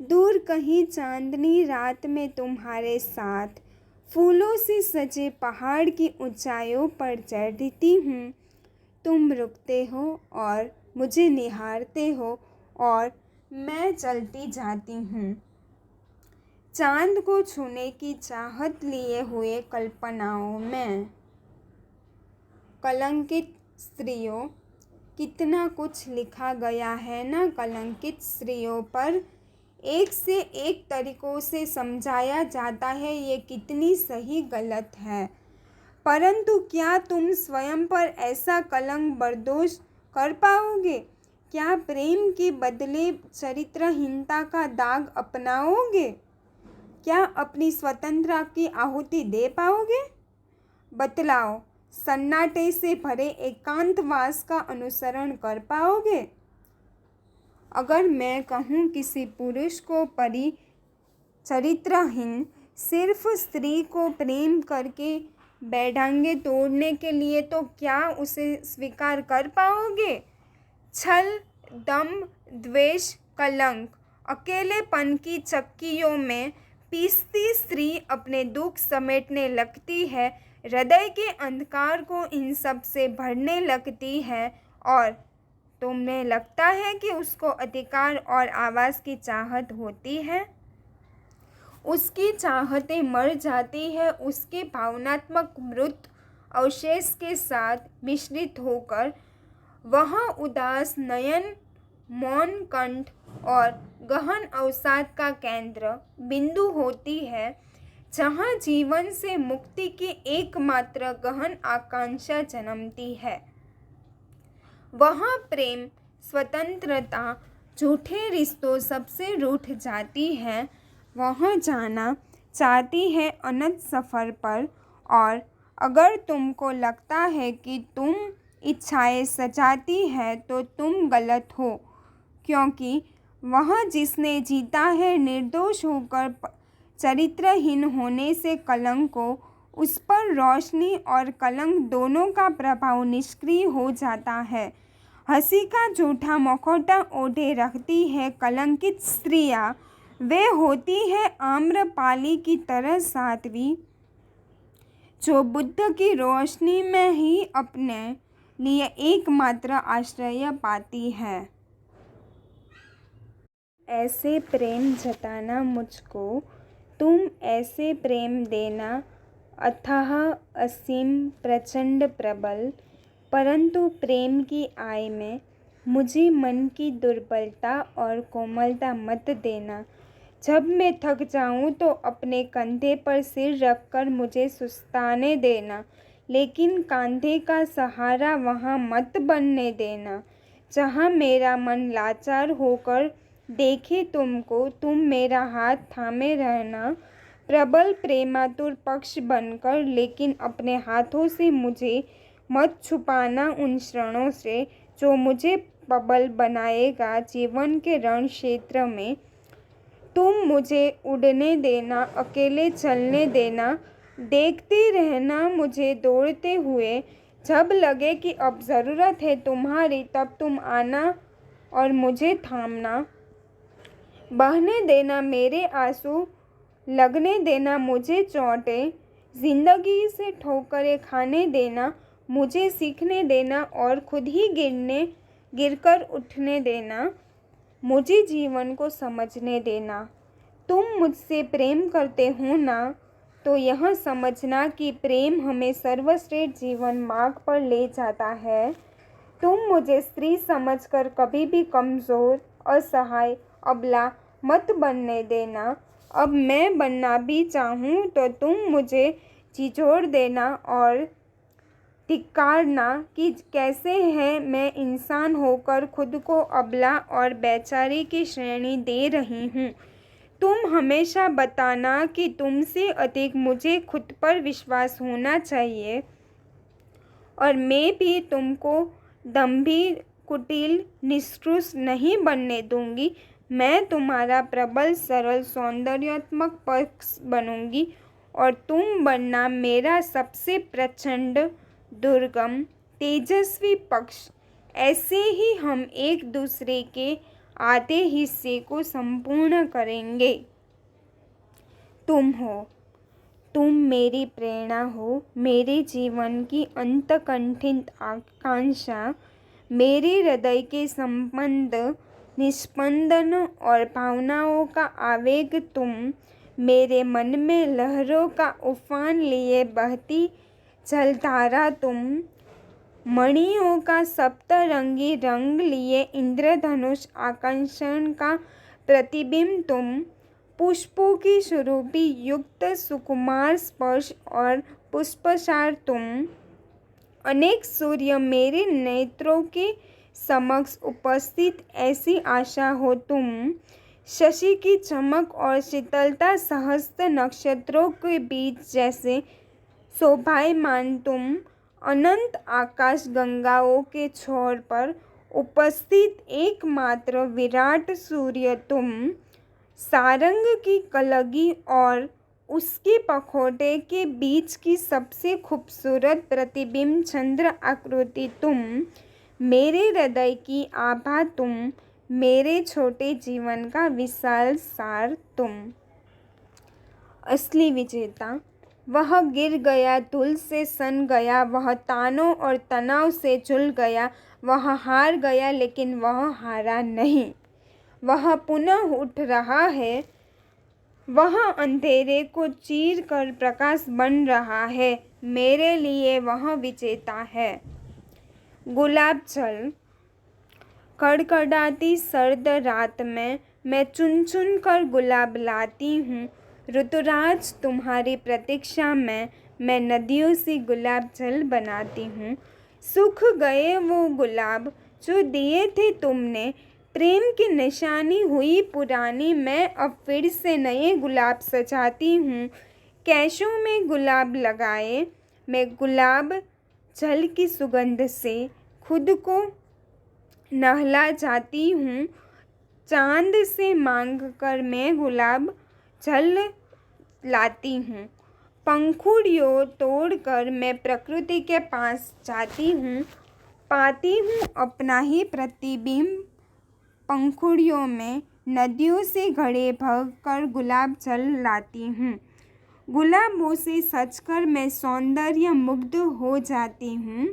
दूर कहीं चांदनी रात में तुम्हारे साथ फूलों से सजे पहाड़ की ऊंचाइयों पर चढ़ती हूँ। तुम रुकते हो और मुझे निहारते हो और मैं चलती जाती हूँ। चांद को छूने की चाहत लिए हुए कल्पनाओं में। कलंकित स्त्रियों, कितना कुछ लिखा गया है ना कलंकित स्त्रियों पर। एक से एक तरीकों से समझाया जाता है ये कितनी सही गलत है। परंतु क्या तुम स्वयं पर ऐसा कलंक बर्दाश्त कर पाओगे? क्या प्रेम के बदले चरित्रहीनता का दाग अपनाओगे? क्या अपनी स्वतंत्रता की आहुति दे पाओगे? बतलाओ, सन्नाटे से भरे एकांतवास का अनुसरण कर पाओगे? अगर मैं कहूँ किसी पुरुष को चरित्रहीन सिर्फ स्त्री को प्रेम करके बेढंगे तोड़ने के लिए, तो क्या उसे स्वीकार कर पाओगे? छल, दंभ, द्वेष, कलंक, अकेलेपन की चक्कियों में पीसती स्त्री अपने दुख समेटने लगती है, हृदय के अंधकार को इन सब से भरने लगती है और तुम्हें लगता है कि उसको अधिकार और आवाज़ की चाहत होती है। उसकी चाहतें मर जाती है उसके भावनात्मक मृत अवशेष के साथ मिश्रित होकर। वह उदास नयन, मौन कंठ और गहन अवसाद का केंद्र बिंदु होती है, जहाँ जीवन से मुक्ति की एकमात्र गहन आकांक्षा जन्मती है। वहाँ प्रेम, स्वतंत्रता, झूठे रिश्तों सबसे रूठ जाती है। वहाँ जाना चाहती है अनंत सफ़र पर। और अगर तुमको लगता है कि तुम इच्छाएं सजाती है तो तुम गलत हो, क्योंकि वह जिसने जीता है निर्दोष होकर चरित्रहीन होने से कलंक को, उस पर रोशनी और कलंक दोनों का प्रभाव निष्क्रिय हो जाता है। हंसी का झूठा मुखौटा ओढ़े रखती है कलंकित स्त्रियाँ। वे होती है आम्रपाली की तरह साध्वी, जो बुद्ध की रोशनी में ही अपने लिए एकमात्र आश्रय पाती है। ऐसे प्रेम जताना मुझको, तुम ऐसे प्रेम देना, अथाह असीम प्रचंड प्रबल। परंतु प्रेम की आय में मुझे मन की दुर्बलता और कोमलता मत देना। जब मैं थक जाऊं तो अपने कंधे पर सिर रखकर मुझे सुस्ताने देना, लेकिन कंधे का सहारा वहाँ मत बनने देना जहाँ मेरा मन लाचार होकर देखे तुमको। तुम मेरा हाथ थामे रहना, प्रबल प्रेमातुर पक्ष बनकर, लेकिन अपने हाथों से मुझे मत छुपाना उन क्षणों से जो मुझे प्रबल बनाएगा जीवन के रण क्षेत्र में। तुम मुझे उड़ने देना, अकेले चलने देना, देखते रहना मुझे दौड़ते हुए। जब लगे कि अब ज़रूरत है तुम्हारी, तब तुम आना और मुझे थामना। बहने देना मेरे आंसू, लगने देना मुझे चोटें, जिंदगी से ठोकरें खाने देना, मुझे सीखने देना और खुद ही गिरकर उठने देना, मुझे जीवन को समझने देना। तुम मुझसे प्रेम करते हो ना, तो यह समझना कि प्रेम हमें सर्वश्रेष्ठ जीवन मार्ग पर ले जाता है। तुम मुझे स्त्री समझकर कभी भी कमज़ोर, असहाय, अबला मत बनने देना। अब मैं बनना भी चाहूँ तो तुम मुझे झिझोड़ देना और धिक्कारना कि कैसे है मैं इंसान होकर खुद को अबला और बेचारी की श्रेणी दे रही हूँ। तुम हमेशा बताना कि तुमसे अधिक मुझे खुद पर विश्वास होना चाहिए, और मैं भी तुमको दंभी, कुटिल, निष्ठुर नहीं बनने दूंगी। मैं तुम्हारा प्रबल, सरल, सौंदर्यात्मक पक्ष बनूंगी और तुम बनना मेरा सबसे प्रचंड, दुर्गम, तेजस्वी पक्ष। ऐसे ही हम एक दूसरे के आधे हिस्से को संपूर्ण करेंगे। तुम मेरी प्रेरणा हो, मेरे जीवन की अंतकंठित आकांक्षा, मेरे हृदय के संबंध, निस्पंदन और भावनाओं का आवेग। तुम मेरे मन में लहरों का उफान लिए बहती जलधारा। तुम मणियों का सप्तरंगी रंग लिए इंद्रधनुष आकर्षण का प्रतिबिंब। तुम पुष्पों की सुरभि युक्त सुकुमार स्पर्श और पुष्पसार। तुम अनेक सूर्य मेरे नेत्रों के समक्ष उपस्थित ऐसी आशा हो। तुम शशि की चमक और शीतलता, सहस्त्र नक्षत्रों के बीच जैसे शोभायमान। तुम अनंत आकाश गंगाओं के छोर पर उपस्थित एकमात्र विराट सूर्य। तुम सारंग की कलगी और उसके पखोटे के बीच की सबसे खूबसूरत प्रतिबिंब चंद्र आकृति। तुम मेरे हृदय की आभा। तुम मेरे छोटे जीवन का विशाल सार। तुम असली विजेता। वह गिर गया, धूल से सन गया, वह तानों और तनाव से झुल गया, वह हार गया, लेकिन वह हारा नहीं। वह पुनः उठ रहा है, वह अंधेरे को चीर कर प्रकाश बन रहा है। मेरे लिए वह विजेता है। गुलाब जल। कड़कड़ाती सर्द रात में मैं चुन चुन कर गुलाब लाती हूँ। ऋतुराज, तुम्हारी प्रतीक्षा में मैं नदियों से गुलाब जल बनाती हूँ। सूख गए वो गुलाब जो दिए थे तुमने, प्रेम की निशानी हुई पुरानी। मैं अब फिर से नए गुलाब सजाती हूँ। कैशों में गुलाब लगाए मैं गुलाब जल की सुगंध से खुद को नहला जाती हूँ। चांद से मांग कर मैं गुलाब जल लाती हूँ। पंखुड़ियों तोड़कर मैं प्रकृति के पास जाती हूँ पाती हूँ अपना ही प्रतिबिंब पंखुड़ियों में। नदियों से घड़े भर कर गुलाब जल लाती हूँ। गुलाबों से सजकर मैं सौंदर्य मुग्ध हो जाती हूँ।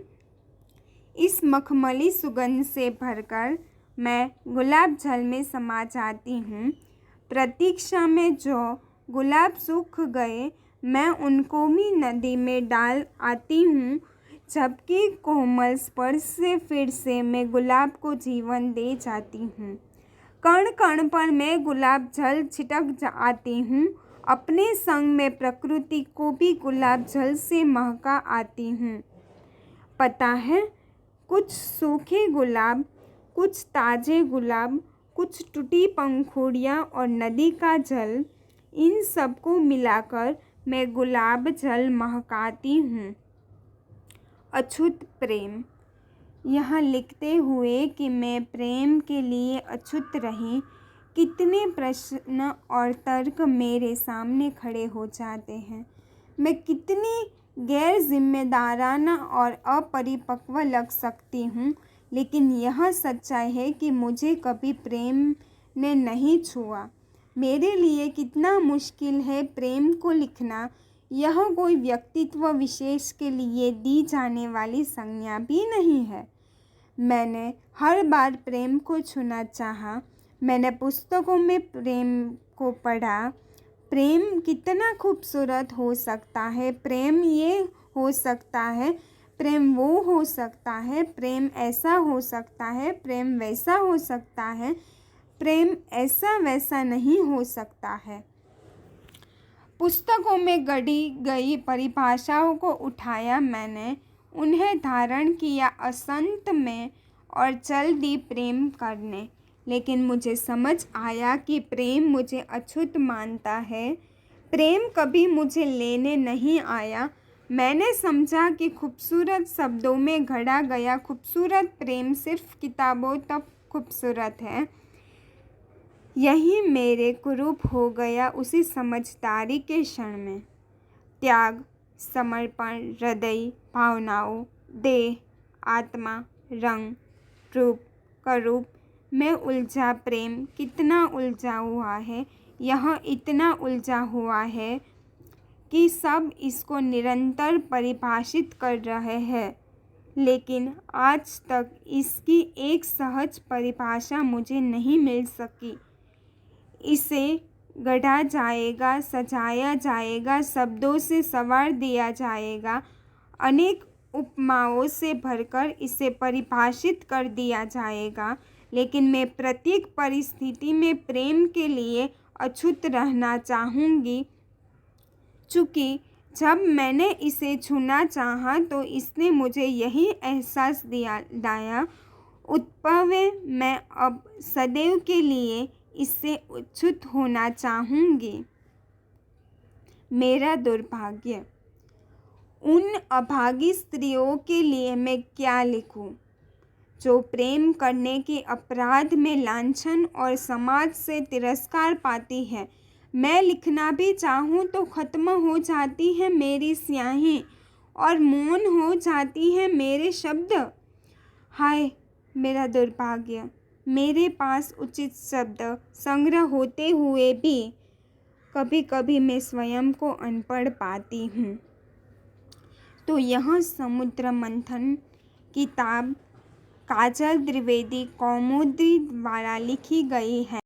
इस मखमली सुगंध से भरकर मैं गुलाब जल में समा जाती हूँ। प्रतीक्षा में जो गुलाब सूख गए, मैं उनको भी नदी में डाल आती हूँ, जबकि कोमल स्पर्श से फिर से मैं गुलाब को जीवन दे जाती हूँ। कण कण पर मैं गुलाब जल छिटक आती हूँ। अपने संग में प्रकृति को भी गुलाब जल से महका आती हूँ। पता है, कुछ सूखे गुलाब, कुछ ताजे गुलाब, कुछ टूटी पंखुड़ियाँ और नदी का जल, इन सबको मिलाकर मैं गुलाब जल महकाती हूँ। अछूत प्रेम। यहाँ लिखते हुए कि मैं प्रेम के लिए अछूत रही, कितने प्रश्न और तर्क मेरे सामने खड़े हो जाते हैं। मैं कितनी गैर जिम्मेदाराना और अपरिपक्व लग सकती हूँ, लेकिन यह सच्चाई है कि मुझे कभी प्रेम ने नहीं छुआ। मेरे लिए कितना मुश्किल है प्रेम को लिखना। यह कोई व्यक्तित्व विशेष के लिए दी जाने वाली संज्ञा भी नहीं है। मैंने हर बार प्रेम को छूना चाहा। मैंने पुस्तकों में प्रेम को पढ़ा। प्रेम कितना खूबसूरत हो सकता है, प्रेम ये हो सकता है, प्रेम वो हो सकता है, प्रेम ऐसा हो सकता है, प्रेम वैसा हो सकता है, प्रेम ऐसा वैसा नहीं हो सकता है। पुस्तकों में गढ़ी गई परिभाषाओं को उठाया मैंने, उन्हें धारण किया असंत में और चल दी प्रेम करने। लेकिन मुझे समझ आया कि प्रेम मुझे अछूत मानता है। प्रेम कभी मुझे लेने नहीं आया। मैंने समझा कि खूबसूरत शब्दों में घड़ा गया खूबसूरत प्रेम सिर्फ किताबों तक खूबसूरत है। यही मेरे कुरूप हो गया उसी समझदारी के क्षण में। त्याग, समर्पण, हृदय, भावनाओं, देह, आत्मा, रंग, रूप, करूप में उलझा प्रेम कितना उलझा हुआ है। यह इतना उलझा हुआ है कि सब इसको निरंतर परिभाषित कर रहे हैं, लेकिन आज तक इसकी एक सहज परिभाषा मुझे नहीं मिल सकी। इसे गढ़ा जाएगा, सजाया जाएगा, शब्दों से संवार दिया जाएगा, अनेक उपमाओं से भरकर इसे परिभाषित कर दिया जाएगा, लेकिन मैं प्रत्येक परिस्थिति में प्रेम के लिए अछूत रहना चाहूँगी। चूँकि जब मैंने इसे छूना चाहा तो इसने मुझे यही एहसास दिलाया, उत्पवे मैं अब सदैव के लिए इससे अछूत होना चाहूँगी। मेरा दुर्भाग्य। उन अभागी स्त्रियों के लिए मैं क्या लिखूं, जो प्रेम करने के अपराध में लांछन और समाज से तिरस्कार पाती है। मैं लिखना भी चाहूँ तो ख़त्म हो जाती है मेरी स्याही और मौन हो जाती है मेरे शब्द। हाय मेरा दुर्भाग्य। मेरे पास उचित शब्द संग्रह होते हुए भी कभी कभी मैं स्वयं को अनपढ़ पाती हूँ। तो यह समुद्र मंथन किताब काजल द्विवेदी कौमुदी द्वारा लिखी गई है।